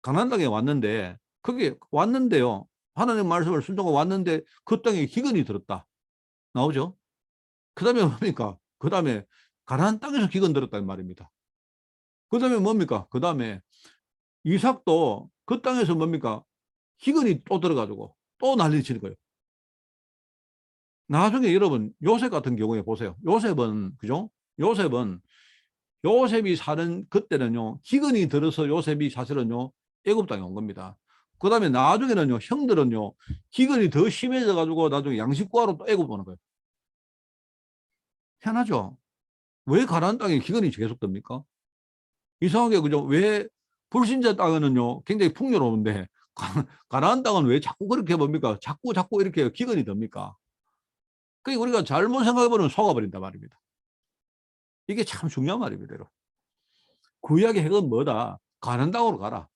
가나안 땅에 왔는데 그게 왔는데요. 하나님 말씀을 순종하고 왔는데 그 땅에 기근이 들었다. 나오죠? 그 다음에 뭡니까? 그 다음에 가나안 땅에서 기근 들었다는 말입니다. 그 다음에 뭡니까? 그 다음에 이삭도 그 땅에서 뭡니까? 기근이 또 들어가지고 또 난리치는 거예요. 나중에 여러분 요셉 같은 경우에 보세요. 요셉은, 그죠? 요셉이 사는 그때는요, 기근이 들어서 요셉이 사실은요, 애굽 땅에 온 겁니다. 그 다음에 나중에는요, 형들은요, 기근이 더 심해져가지고 나중에 양식 구하러 또 애굽 오는 거예요. 희한하죠? 왜 가나안 땅에 기근이 계속됩니까? 이상하게, 그죠? 왜 불신자 땅에는요, 굉장히 풍요로운데, 가나안 땅은 왜 자꾸 그렇게 뭡니까? 자꾸 이렇게 기근이 됩니까? 그러니까 우리가 잘못 생각해보면 속아버린단 말입니다. 이게 참 중요한 말입니다. 구약의 핵은 뭐다? 가나안 땅으로 가라.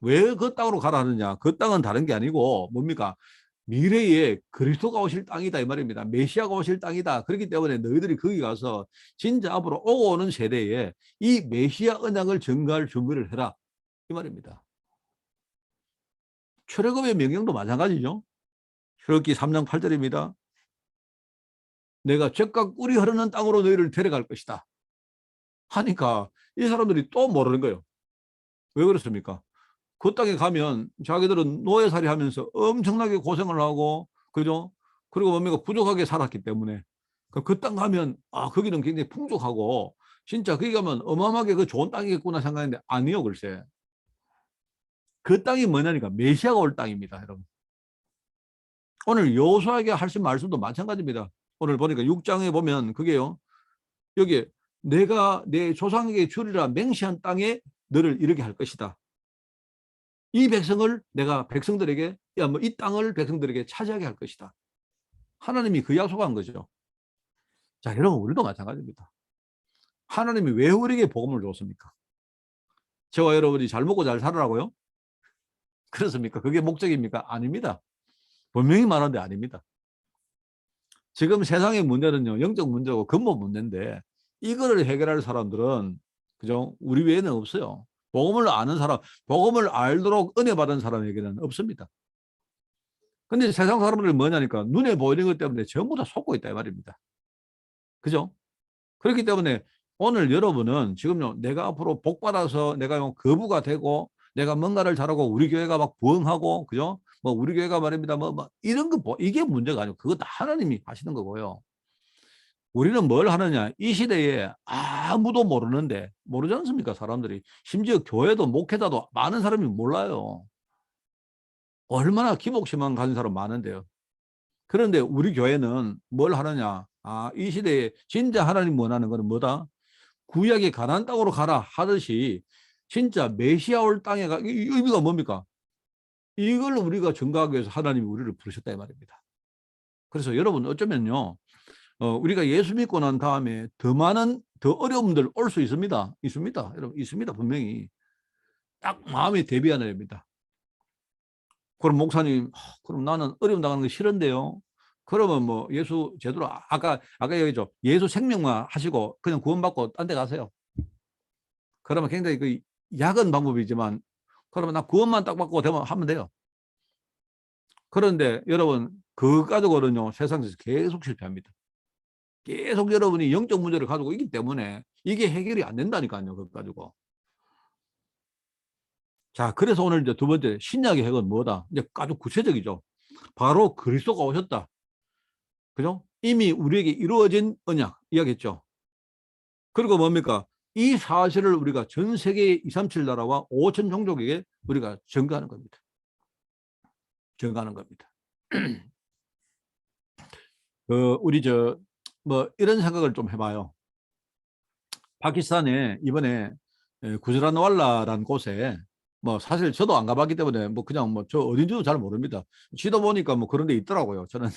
왜 그 땅으로 가라 하느냐? 그 땅은 다른 게 아니고 뭡니까? 미래에 그리스도가 오실 땅이다 이 말입니다. 메시아가 오실 땅이다. 그렇기 때문에 너희들이 거기 가서 진짜 앞으로 오고 오는 세대에 이 메시아 언약을 증거할 준비를 해라 이 말입니다. 출애굽의 명령도 마찬가지죠. 출애굽기 3장 8절입니다. 내가 젖과 꿀이 흐르는 땅으로 너희를 데려갈 것이다 하니까 이 사람들이 또 모르는 거예요. 왜 그렇습니까? 그 땅에 가면 자기들은 노예살이 하면서 엄청나게 고생을 하고, 그죠? 그리고 뭡니까? 부족하게 살았기 때문에. 그 땅 가면, 거기는 굉장히 풍족하고, 진짜 거기 가면 어마어마하게 그 좋은 땅이겠구나 생각했는데, 아니요, 글쎄. 그 땅이 뭐냐니까, 메시아가 올 땅입니다, 여러분. 오늘 여호수아에게 하신 말씀도 마찬가지입니다. 오늘 보니까 6장에 보면 그게요, 여기 내가 내 조상에게 주리라 맹세한 땅에 너를 이르게 할 것이다. 이 백성을 내가 백성들에게, 이 땅을 백성들에게 차지하게 할 것이다. 하나님이 그 약속한 거죠. 자, 여러분, 우리도 마찬가지입니다. 하나님이 왜 우리에게 복음을 줬습니까? 저와 여러분이 잘 먹고 잘 살으라고요? 그렇습니까? 그게 목적입니까? 아닙니다. 분명히 말하는데 아닙니다. 지금 세상의 문제는요, 영적 문제고 근본 문제인데, 이거를 해결할 사람들은, 그죠? 우리 외에는 없어요. 복음을 아는 사람, 복음을 알도록 은혜 받은 사람에게는 없습니다. 근데 세상 사람들이 뭐냐니까 눈에 보이는 것 때문에 전부 다 속고 있다 이 말입니다. 그죠? 그렇기 때문에 오늘 여러분은 지금요, 내가 앞으로 복 받아서 내가 거부가 되고 내가 뭔가를 잘하고 우리 교회가 막 부흥하고, 그죠? 뭐 우리 교회가 말입니다. 뭐 이런 거 이게 문제가 아니고 그거 다 하나님이 하시는 거고요. 우리는 뭘 하느냐? 이 시대에 아무도 모르는데 모르지 않습니까? 사람들이 심지어 교회도 목회자도 많은 사람이 몰라요. 얼마나 기복심만 가진 사람 많은데요. 그런데 우리 교회는 뭘 하느냐? 이 시대에 진짜 하나님 원하는 것은 뭐다? 구약의 가나안 땅으로 가라 하듯이 진짜 메시아 올 땅에 이 의미가 뭡니까? 이걸 우리가 증거하기 위해서 하나님이 우리를 부르셨다 이 말입니다. 그래서 여러분 어쩌면요. 우리가 예수 믿고 난 다음에 더 많은 더 어려움들 올 수 있습니다. 있습니다. 여러분 있습니다. 분명히. 딱 마음에 대비하는 겁니다. 그럼 목사님, 그럼 나는 어려움 당하는 거 싫은데요. 그러면 뭐 예수 제대로 아까 얘기했죠. 예수 생명만 하시고 그냥 구원받고 딴 데 가세요. 그러면 굉장히 그 약은 방법이지만 그러면 나 구원만 딱 받고 되면 하면 돼요. 그런데 여러분 그거 가지고는요 세상에서 계속 실패합니다. 계속 여러분이 영적 문제를 가지고 있기 때문에 이게 해결이 안 된다니까요. 그거 가지고. 자, 그래서 오늘 이제 두 번째 신약의 핵은 뭐다? 이제 아주 구체적이죠. 바로 그리스도가 오셨다. 그죠? 이미 우리에게 이루어진 언약 이야기했죠. 그리고 뭡니까? 이 사실을 우리가 전 세계 237 나라와 5천 종족에게 우리가 전가하는 겁니다. 전가하는 겁니다. 우리 뭐 이런 생각을 좀 해봐요. 파키스탄에 이번에 구저라트왈라라는 곳에 뭐 사실 저도 안 가봤기 때문에 뭐 그냥 뭐 저 어딘지도 잘 모릅니다. 지도 보니까 뭐 그런 데 있더라고요. 저는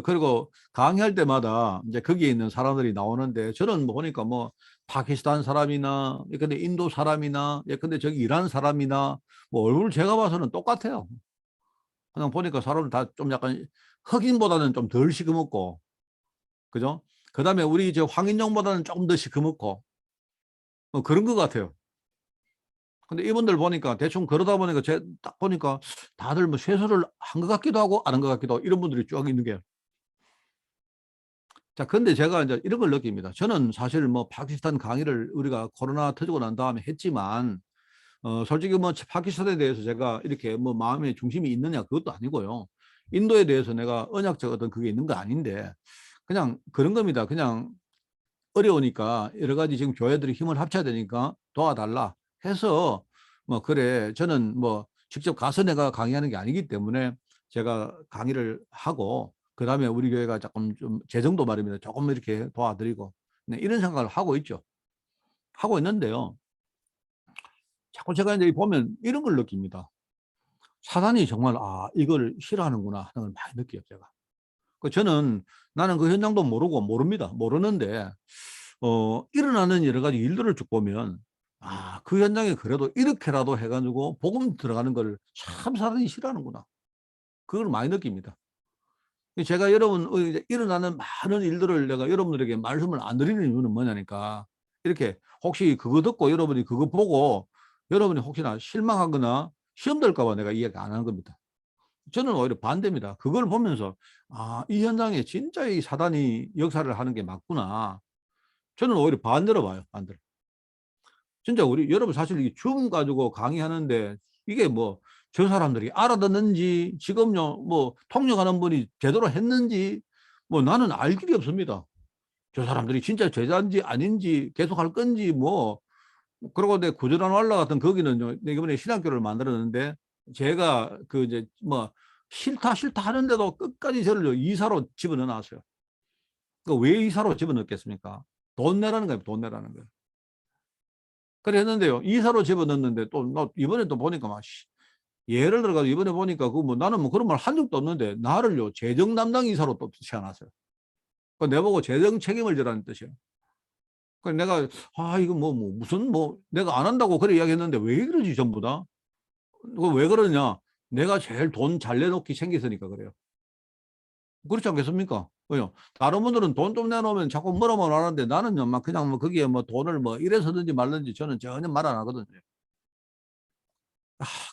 그리고 강의할 때마다 이제 거기에 있는 사람들이 나오는데 저는 뭐 보니까 뭐 파키스탄 사람이나 예컨대 인도 사람이나 예컨대 저기 이란 사람이나 뭐 얼굴 제가 봐서는 똑같아요. 그냥 보니까 사람들 다 좀 약간 흑인보다는 좀 덜 시커멓고 그죠? 그다음에 우리 저 황인종보다는 조금 더 시커멓고 그런 것 같아요. 근데 이분들 보니까 대충 그러다 보니까 제 딱 보니까 다들 뭐 세수를 한 것 같기도 하고 안 한 것 같기도 하고 이런 분들이 쭉 있는 게. 자, 근데 제가 이제 이런 걸 느낍니다. 저는 사실 뭐 파키스탄 강의를 우리가 코로나 터지고 난 다음에 했지만, 솔직히 뭐 파키스탄에 대해서 제가 이렇게 뭐 마음의 중심이 있느냐 그것도 아니고요. 인도에 대해서 내가 언약적 어떤 그게 있는 거 아닌데, 그냥 그런 겁니다. 그냥 어려우니까 여러 가지 지금 교회들이 힘을 합쳐야 되니까 도와달라 해서 뭐 그래 저는 뭐 직접 가서 내가 강의하는 게 아니기 때문에 제가 강의를 하고 그다음에 우리 교회가 조금 좀 재정도 말입니다. 조금 이렇게 도와드리고 네, 이런 생각을 하고 있죠. 하고 있는데요. 자꾸 제가 이제 보면 이런 걸 느낍니다. 사단이 정말 이걸 싫어하는구나 하는 걸 많이 느껴요, 제가. 저는 나는 그 현장도 모르고 모릅니다. 모르는데 일어나는 여러 가지 일들을 쭉 보면 그 현장에 그래도 이렇게라도 해가지고 복음 들어가는 걸 참 사람이 싫어하는구나. 그걸 많이 느낍니다. 제가 여러분 이제 일어나는 많은 일들을 내가 여러분들에게 말씀을 안 드리는 이유는 뭐냐니까 이렇게 혹시 그거 듣고 여러분이 그거 보고 여러분이 혹시나 실망하거나 시험 될까 봐 내가 이야기 안 하는 겁니다. 저는 오히려 반대입니다. 그걸 보면서 이 현장에 진짜 이 사단이 역사를 하는 게 맞구나. 저는 오히려 반대로 봐요. 반대로. 진짜 우리 여러분 사실 이게 줌 가지고 강의하는데 이게 뭐 저 사람들이 알아듣는지 지금요 뭐 통역하는 분이 제대로 했는지 뭐 나는 알 길이 없습니다. 저 사람들이 진짜 제자인지 아닌지 계속 할 건지 뭐 그러고 내 구조란왈라 같은 거기는요 내가 이번에 신학교를 만들었는데 제가 그 이제 뭐 싫다 하는데도 끝까지 저를 이사로 집어넣어 놨어요. 그 왜 이사로 집어넣겠습니까? 돈 내라는 거예요. 돈 내라는 거예요. 그래 했는데요. 이사로 집어넣는데 또 이번에 또 보니까 막 예를 들어가지고 이번에 보니까 그 뭐 나는 뭐 그런 말 한 적도 없는데 나를요 재정 담당 이사로 또 채워놨어요. 그 내보고 재정 책임을 져라는 뜻이에요. 그 내가 이거 뭐 무슨 뭐 내가 안 한다고 그래 이야기했는데 왜 그러지 전부 다? 그 왜 그러냐? 내가 제일 돈 잘 내놓기 생겼으니까 그래요. 그렇지 않겠습니까? 왜요? 다른 분들은 돈 좀 내놓으면 자꾸 뭐라 하는데 나는요 막 그냥 뭐 거기에 뭐 돈을 뭐 이래서든지 말든지 저는 전혀 말 안 하거든요.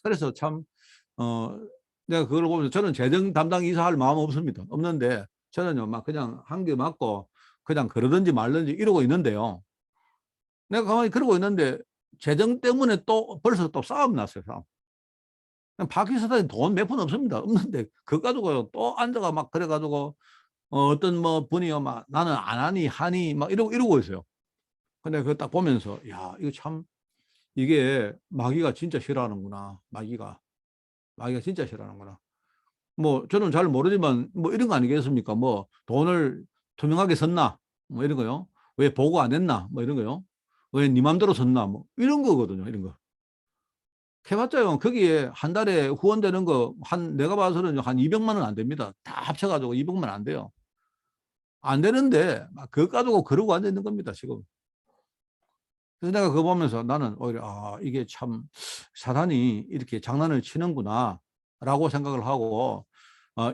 그래서 참 내가 그걸 보면서 저는 재정 담당 이사 할 마음 없습니다. 없는데 저는요 막 그냥 한 개 맞고 그냥 그러든지 말든지 이러고 있는데요. 내가 가만히 그러고 있는데 재정 때문에 또 벌써 또 싸움 났어요. 싸움. 파키스탄에 돈 몇 푼 없습니다. 없는데 그거 가지고 또 앉아가 막 그래가지고 어떤 뭐 분이요 막 나는 안 하니 하니 막 이러고 있어요. 근데 그거 딱 보면서 야 이거 참 이게 마귀가 진짜 싫어하는구나. 마귀가 진짜 싫어하는구나. 뭐 저는 잘 모르지만 뭐 이런 거 아니겠습니까? 뭐 돈을 투명하게 썼나? 뭐 이런 거요. 왜 보고 안 했나? 뭐 이런 거요. 왜 네 맘대로 썼나? 뭐 이런 거거든요. 이런 거. 해봤자요. 거기에 한 달에 후원되는 거 한 내가 봐서는 한 200만 원 안 됩니다. 다 합쳐가지고 200만 안 돼요. 안 되는데 막 그거 가지고 그러고 앉아 있는 겁니다. 지금. 그래서 내가 그거 보면서 나는 오히려 이게 참 사단이 이렇게 장난을 치는구나 라고 생각을 하고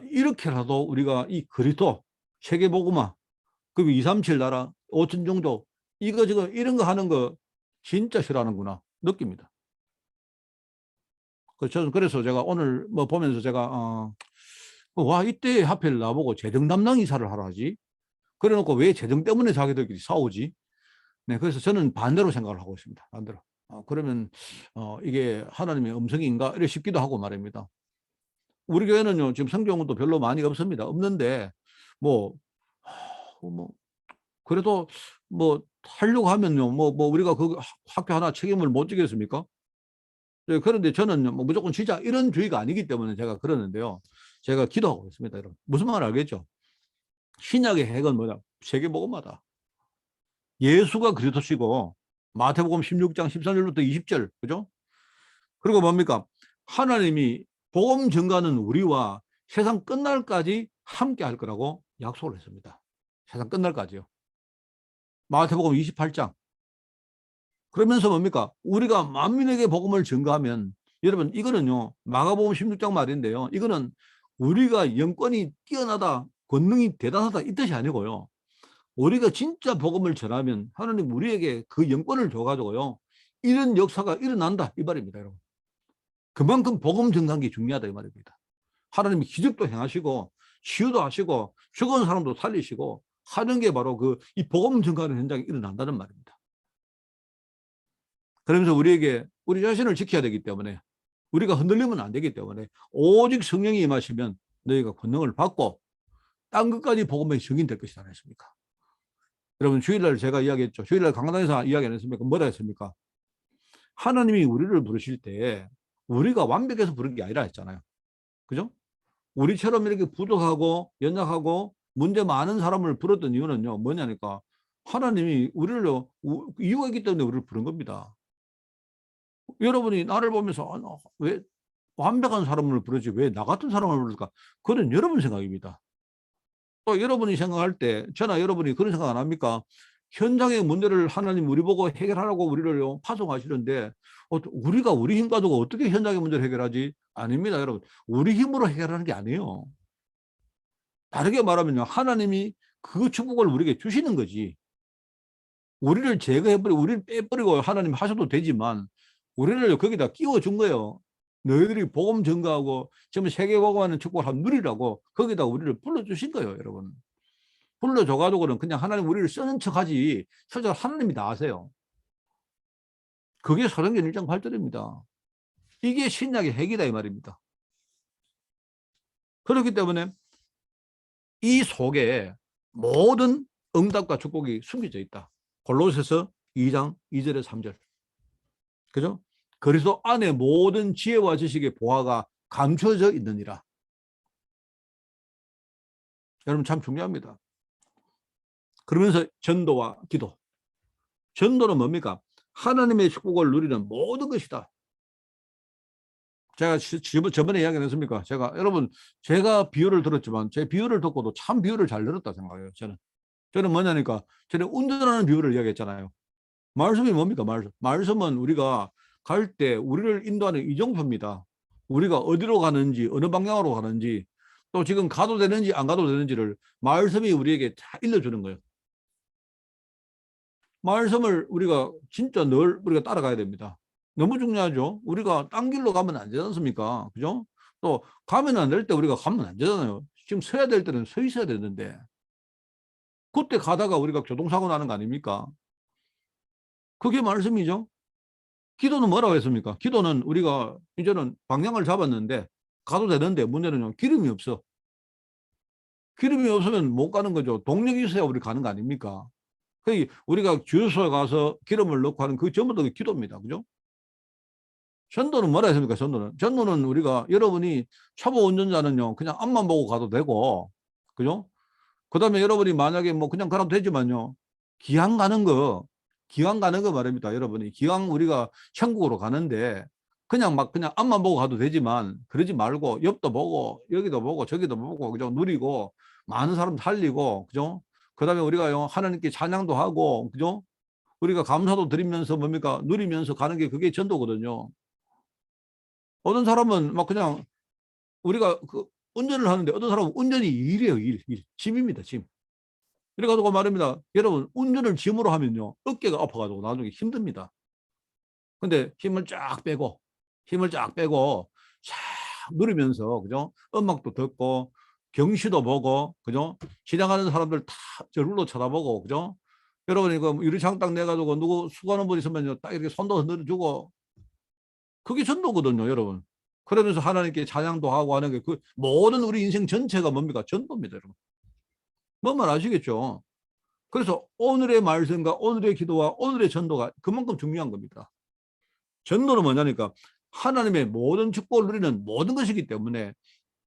이렇게라도 우리가 이 그리스도 세계복음화 그 237 나라 5천 종족 이거 지금 이런 거 하는 거 진짜 싫어하는구나 느낍니다. 그래서 제가 오늘 뭐 보면서 제가 와 이때 하필 나보고 재정 담당 이사를 하라 하지 그래 놓고 왜 재정 때문에 자기들끼리 싸우지. 네, 그래서 저는 반대로 생각을 하고 있습니다. 반대로. 그러면 이게 하나님의 음성인가 이래 싶기도 하고 말입니다. 우리 교회는요 지금 성경도 별로 많이 없습니다. 없는데 뭐, 뭐 그래도 뭐 하려고 하면요 뭐 우리가 그 학교 하나 책임을 못 지겠습니까? 네, 그런데 저는 뭐 무조건 진짜 이런 주의가 아니기 때문에 제가 그러는데요. 제가 기도하고 있습니다. 여러분. 무슨 말 알겠죠? 신약의 핵은 뭐냐? 세계복음화다. 예수가 그리스도시고 마태복음 16장 13절부터 20절 그죠? 그리고 뭡니까? 하나님이 복음 전가하는 우리와 세상 끝날까지 함께 할 거라고 약속을 했습니다. 세상 끝날까지요. 마태복음 28장. 그러면서 뭡니까? 우리가 만민에게 복음을 전가하면 여러분 이거는요. 마가복음 16장 말인데요. 이거는 우리가 영권이 뛰어나다, 권능이 대단하다 이 뜻이 아니고요. 우리가 진짜 복음을 전하면 하나님 우리에게 그 영권을 줘가지고요. 이런 역사가 일어난다 이 말입니다. 여러분. 그만큼 복음 전가하는 게 중요하다 이 말입니다. 하나님이 기적도 행하시고 치유도 하시고 죽은 사람도 살리시고 하는 게 바로 그 이 복음 전가하는 현장이 일어난다는 말입니다. 그러면서 우리에게 우리 자신을 지켜야 되기 때문에 우리가 흔들리면 안 되기 때문에 오직 성령이 임하시면 너희가 권능을 받고 땅 끝까지 복음의 증인 될 것이다 했습니까? 여러분 주일날 제가 이야기했죠. 주일날 강단에서 이야기 안 했습니까? 뭐라 했습니까? 하나님이 우리를 부르실 때 우리가 완벽해서 부른 게 아니라 했잖아요. 그죠? 우리처럼 이렇게 부족하고 연약하고 문제 많은 사람을 불렀던 이유는요. 뭐냐니까 하나님이 우리를 이유가 있기 때문에 우리를 부른 겁니다. 여러분이 나를 보면서 왜 완벽한 사람을 부르지 왜 나 같은 사람을 부를까? 그건 여러분 생각입니다. 또 여러분이 생각할 때 저나 여러분이 그런 생각 안 합니까? 현장의 문제를 하나님 우리 보고 해결하라고 우리를 파송하시는데 우리가 우리 힘 가지고 어떻게 현장의 문제를 해결하지? 아닙니다, 여러분. 우리 힘으로 해결하는 게 아니에요. 다르게 말하면요. 하나님이 그 축복을 우리에게 주시는 거지. 우리를 제거해버리고 우리를 빼버리고 하나님 하셔도 되지만 우리를 거기다 끼워준 거예요. 너희들이 복음 전가하고 지금 세계복음하는 축복을 한번 누리라고 거기다 우리를 불러주신 거예요, 여러분. 불러줘가지고는 그냥 하나님 우리를 쓰는 척하지 실제로 하나님이 다 아세요. 그게 사도행전 1장 8절입니다. 이게 신약의 핵이다 이 말입니다. 그렇기 때문에 이 속에 모든 응답과 축복이 숨겨져 있다. 골로새서 2장 2절에 3절. 그죠? 그리스도 안에 모든 지혜와 지식의 보화가 감춰져 있느니라. 여러분 참 중요합니다. 그러면서 전도와 기도. 전도는 뭡니까? 하나님의 축복을 누리는 모든 것이다. 제가 저번에 이야기 했습니까? 여러분 제가 비유를 들었지만 제 비유를 듣고도 참 비유를 잘 들었다 생각해요. 저는 뭐냐니까 저는 운전하는 비유를 이야기했잖아요. 말씀이 뭡니까? 말씀은 우리가 갈 때 우리를 인도하는 이정표입니다. 우리가 어디로 가는지 어느 방향으로 가는지 또 지금 가도 되는지 안 가도 되는지를 말씀이 우리에게 다 일러주는 거예요. 말씀을 우리가 진짜 늘 우리가 따라가야 됩니다. 너무 중요하죠. 우리가 딴 길로 가면 안 되지 않습니까? 그죠? 또 가면 안 될 때 우리가 가면 안 되잖아요. 지금 서야 될 때는 서 있어야 되는데 그때 가다가 우리가 교통사고 나는 거 아닙니까? 그게 말씀이죠. 기도는 뭐라고 했습니까? 기도는 우리가 이제는 방향을 잡았는데 가도 되는데 문제는요, 기름이 없어. 기름이 없으면 못 가는 거죠. 동력이 있어야 우리 가는 거 아닙니까? 그 우리가 주유소에 가서 기름을 넣고 하는 그 전부 다 기도입니다. 그죠? 전도는 뭐라 했습니까? 전도는 우리가 여러분이 초보 운전자는요, 그냥 앞만 보고 가도 되고, 그죠? 그 다음에 여러분이 만약에 뭐 그냥 가도 되지만요, 기왕 가는 거, 말입니다. 여러분이 기왕 우리가 천국으로 가는데 그냥 막 그냥 앞만 보고 가도 되지만 그러지 말고 옆도 보고 여기도 보고 저기도 보고 그죠? 누리고 많은 사람 살리고 그죠? 그 다음에 우리가 하나님께 찬양도 하고 그죠? 우리가 감사도 드리면서 뭡니까? 누리면서 가는 게 그게 전도거든요. 어떤 사람은 막 그냥 우리가 그 운전을 하는데 어떤 사람은 운전이 일이에요. 일. 짐입니다. 짐. 이래가지고 말입니다. 여러분 운전을 짐으로 하면요. 어깨가 아파가지고 나중에 힘듭니다. 근데 힘을 쫙 빼고 쫙 누리면서 그죠? 음악도 듣고 경시도 보고 그죠? 지나가는 사람들 다 저울로 쳐다보고 그죠? 여러분 이거 유리창 딱 내가지고 누구 수고하는 분 있으면요. 딱 이렇게 손도 흔들어주고 그게 전도거든요, 여러분. 그러면서 하나님께 찬양도 하고 하는 게 그 모든 우리 인생 전체가 뭡니까? 전도입니다, 여러분. 뭔 말 아시겠죠? 그래서 오늘의 말씀과 오늘의 기도와 오늘의 전도가 그만큼 중요한 겁니다. 전도는 뭐냐니까 하나님의 모든 축복을 누리는 모든 것이기 때문에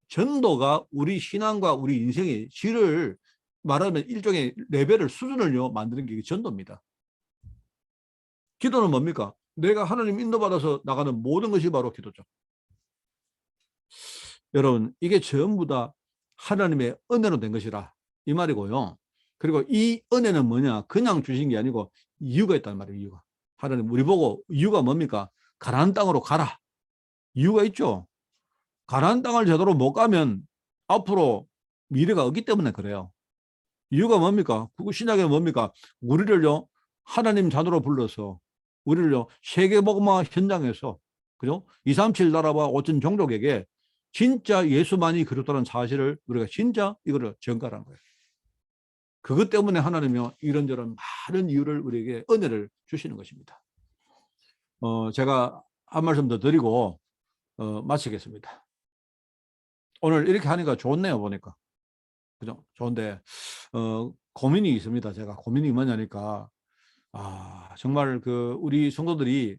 전도가 우리 신앙과 우리 인생의 질을 말하면 일종의 레벨을 수준을요 만드는 게 전도입니다. 기도는 뭡니까? 내가 하나님 인도받아서 나가는 모든 것이 바로 기도죠. 여러분 이게 전부 다 하나님의 은혜로 된 것이라 이 말이고요. 그리고 이 은혜는 뭐냐? 그냥 주신 게 아니고 이유가 있단 말이에요. 이유가. 하나님 우리 보고 이유가 뭡니까? 가나안 땅으로 가라. 이유가 있죠. 가나안 땅을 제대로 못 가면 앞으로 미래가 없기 때문에 그래요. 이유가 뭡니까? 그 신약에 뭡니까? 우리를요 하나님 자녀로 불러서 우리를요 세계복음화 현장에서 그죠? 237 나라와 5천 종족에게 진짜 예수만이 그렇다는 사실을 우리가 진짜 이거를 전가한 거예요. 그것 때문에 하나님이 이런저런 많은 이유를 우리에게 은혜를 주시는 것입니다. 제가 한 말씀 더 드리고 마치겠습니다. 오늘 이렇게 하니까 좋네요, 보니까. 그죠? 좋은데 고민이 있습니다. 제가 고민이 뭐냐니까 정말 그 우리 성도들이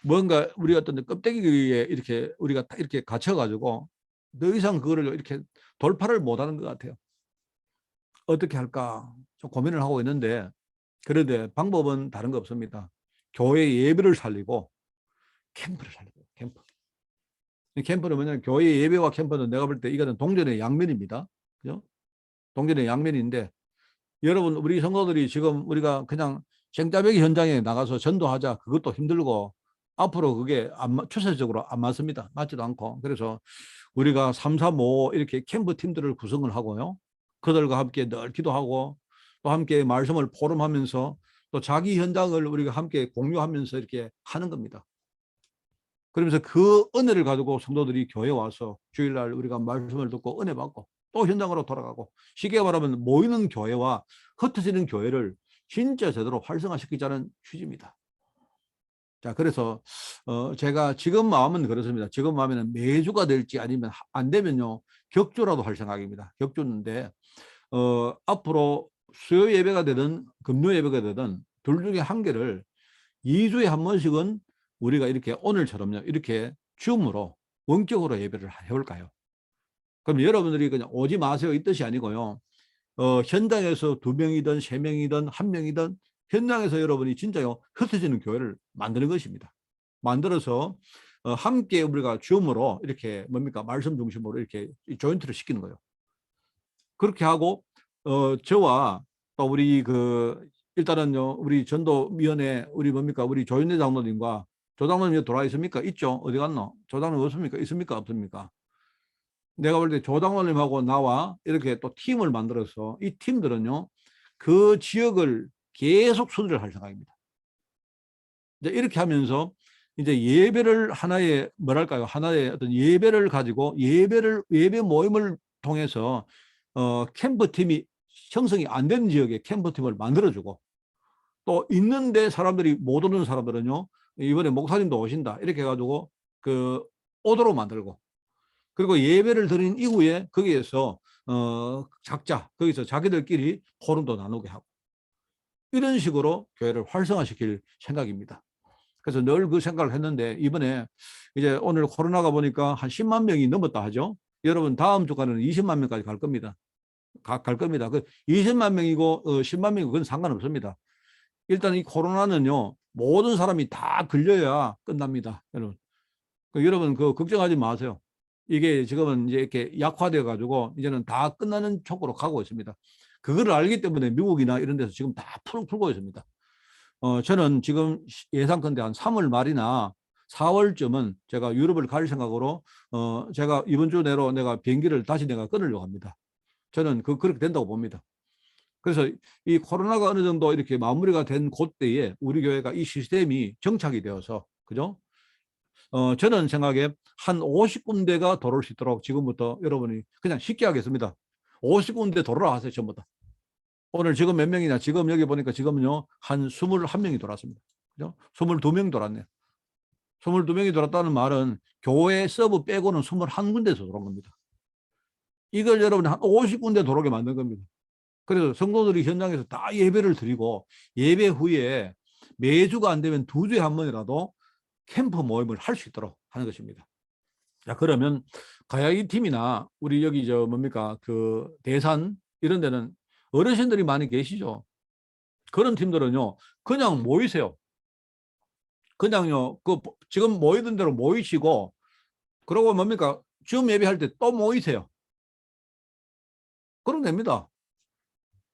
뭔가 우리 어떤 껍데기에 이렇게 우리가 이렇게 갇혀가지고 더 이상 그거를 이렇게 돌파를 못하는 것 같아요. 어떻게 할까 좀 고민을 하고 있는데 그런데 방법은 다른 거 없습니다. 교회 예배를 살리고 캠프를 살리고 캠프. 캠프는 뭐냐면 교회 예배와 캠프는 내가 볼 때 이거는 동전의 양면입니다. 그죠? 동전의 양면인데 여러분 우리 성도들이 지금 우리가 그냥 생짜배기 현장에 나가서 전도하자 그것도 힘들고 앞으로 그게 추세적으로 안 맞습니다. 맞지도 않고 그래서 우리가 3, 4, 5 이렇게 캠프 팀들을 구성을 하고요. 그들과 함께 늘 기도하고 또 함께 말씀을 포럼하면서 또 자기 현장을 우리가 함께 공유하면서 이렇게 하는 겁니다. 그러면서 그 은혜를 가지고 성도들이 교회에 와서 주일날 우리가 말씀을 듣고 은혜 받고 또 현장으로 돌아가고 쉽게 말하면 모이는 교회와 흩어지는 교회를 진짜 제대로 활성화시키자는 취지입니다. 자, 그래서 제가 지금 마음은 그렇습니다. 지금 마음에는 매주가 될지 아니면 안 되면요 격주라도 할 생각입니다. 격주인데 앞으로 수요 예배가 되든 금요 예배가 되든 둘 중에 한 개를 2주에 한 번씩은 우리가 이렇게 오늘처럼요 이렇게 줌으로 원격으로 예배를 해볼까요? 그럼 여러분들이 그냥 오지 마세요 이 뜻이 아니고요. 현장에서 2명이든 3명이든 1명이든 현장에서 여러분이 진짜요 흩어지는 교회를 만드는 것입니다. 만들어서 함께 우리가 줌으로 이렇게 뭡니까 말씀 중심으로 이렇게 조인트를 시키는 거예요. 그렇게 하고 저와 또 우리 그 일단은요 우리 전도위원회 우리 뭡니까 우리 조윤래 장로님과 조 장로님 돌아와 있습니까? 있죠? 어디 갔노? 조 장로님 없습니까? 있습니까? 없습니까? 내가 볼 때 조 장로님하고 나와 이렇게 또 팀을 만들어서 이 팀들은요 그 지역을 계속 수리를 할 생각입니다. 이제 이렇게 하면서 이제 예배를 하나의 뭐랄까요 하나의 어떤 예배를 가지고 예배 모임을 통해서 캠프팀이 형성이 안 된 지역에 캠프팀을 만들어주고 또 있는데 사람들이 못 오는 사람들은요 이번에 목사님도 오신다. 이렇게 해가지고 그 오도록 만들고, 그리고 예배를 드린 이후에 거기에서 거기서 자기들끼리 포럼도 나누게 하고, 이런 식으로 교회를 활성화시킬 생각입니다. 그래서 늘 그 생각을 했는데, 이번에 이제 오늘 코로나가 보니까 한 10만 명이 넘었다 하죠. 여러분 다음 주까지는 20만 명까지 갈 겁니다. 갈 겁니다. 그 20만 명이고 10만 명이고 그건 상관없습니다. 일단 이 코로나는요, 모든 사람이 다 걸려야 끝납니다. 여러분. 여러분 그 걱정하지 마세요. 이게 지금은 이제 이렇게 약화되어 가지고 이제는 다 끝나는 쪽으로 가고 있습니다. 그거를 알기 때문에 미국이나 이런 데서 지금 다 풀고 있습니다. 저는 지금 예상컨대 한 3월 말이나 4월쯤은 제가 유럽을 갈 생각으로 제가 이번 주 내로 내가 비행기를 다시 내가 끊으려고 합니다. 저는 그렇게 된다고 봅니다. 그래서 이 코로나가 어느 정도 이렇게 마무리가 된 그때에 우리 교회가 이 시스템이 정착이 되어서, 그죠? 저는 생각에 한 50군데가 돌아올 수 있도록 지금부터 여러분이 그냥 쉽게 하겠습니다. 50군데 돌아가세요, 전부 다. 오늘 지금 몇 명이냐? 지금 여기 보니까 지금은요, 한 21명이 돌았습니다. 그죠? 22명 돌았네요. 22명이 돌았다는 말은 교회 서브 빼고는 21군데에서 돌아온 겁니다. 이걸 여러분이 한 50군데 돌아오게 만든 겁니다. 그래서 성도들이 현장에서 다 예배를 드리고, 예배 후에 매주가 안 되면 2주에 한 번이라도 캠프 모임을 할 수 있도록 하는 것입니다. 자, 그러면 가야기 팀이나 우리 여기 그 대산 이런 데는 어르신들이 많이 계시죠. 그런 팀들은요, 그냥 모이세요. 그냥요, 지금 모이던 대로 모이시고, 그러고 줌 예배할 때 또 모이세요. 그러면 됩니다.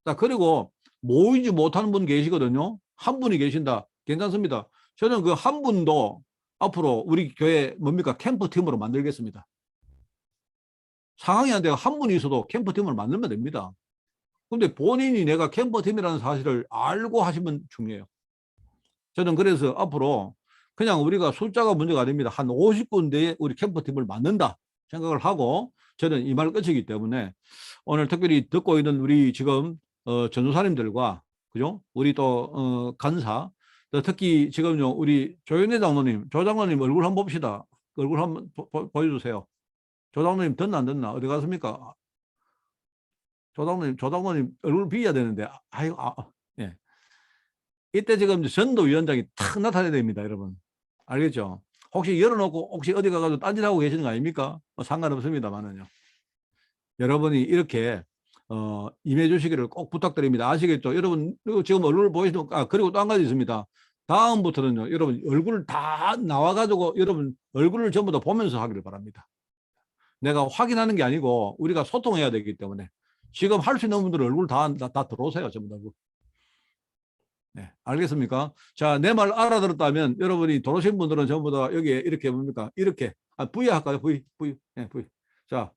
자, 그리고 모이지 못하는 분 계시거든요. 한 분이 계신다. 괜찮습니다. 저는 그 한 분도 앞으로 우리 교회 캠프팀으로 만들겠습니다. 상황이 안 돼요. 한 분이 있어도 캠프팀을 만들면 됩니다. 근데 본인이 내가 캠프팀이라는 사실을 알고 하시면 중요해요. 저는 그래서 앞으로 그냥 우리가 숫자가 문제가 아닙니다. 한 50군데에 우리 캠프팀을 만든다 생각을 하고, 저는 이 말 끝이기 때문에 오늘 특별히 듣고 있는 우리 지금 전도사님들과, 그죠? 우리 또 간사, 또 특히 지금요 우리 조현애 장로님, 조 장로님 얼굴 한번 봅시다. 얼굴 한번 보여주세요. 조 장로님 듣나 안 듣나? 어디 갔습니까? 조 장로님 얼굴 비워야 되는데, 예. 이때 지금 전도위원장이 탁 나타나야 됩니다, 여러분. 알겠죠? 혹시 열어놓고 혹시 어디 가가지고 딴짓하고 계시는 거 아닙니까? 상관없습니다만은요. 여러분이 이렇게 임해 주시기를 꼭 부탁드립니다. 아시겠죠? 여러분 지금 얼굴 보이시는, 그리고 또 한 가지 있습니다. 다음부터는요, 여러분 얼굴 다 나와가지고 여러분 얼굴을 전부 다 보면서 하기를 바랍니다. 내가 확인하는 게 아니고 우리가 소통해야 되기 때문에 지금 할 수 있는 분들 얼굴 다 들어오세요, 전부 다. 네, 알겠습니까? 자, 내 말 알아들었다면 여러분이 들어오신 분들은 전부 다 여기에 이렇게 이렇게 V 할까요? V. 네, V. 자,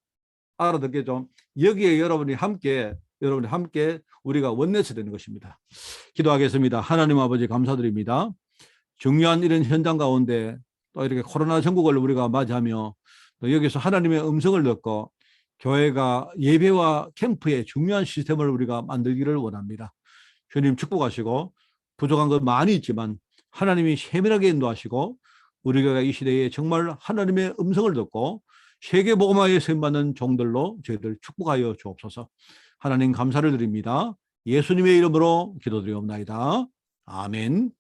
알아듣겠죠? 여기에 여러분이 함께 우리가 원내스 되는 것입니다. 기도하겠습니다. 하나님 아버지 감사드립니다. 중요한 이런 현장 가운데 또 이렇게 코로나 전국을 우리가 맞이하며 또 여기서 하나님의 음성을 듣고 교회가 예배와 캠프의 중요한 시스템을 우리가 만들기를 원합니다. 주님 축복하시고, 부족한 것 많이 있지만 하나님이 세밀하게 인도하시고 우리 교회가 이 시대에 정말 하나님의 음성을 듣고 세계복음화에 쓰임받는 종들로 저희들 축복하여 주옵소서. 하나님 감사를 드립니다. 예수님의 이름으로 기도드리옵나이다. 아멘.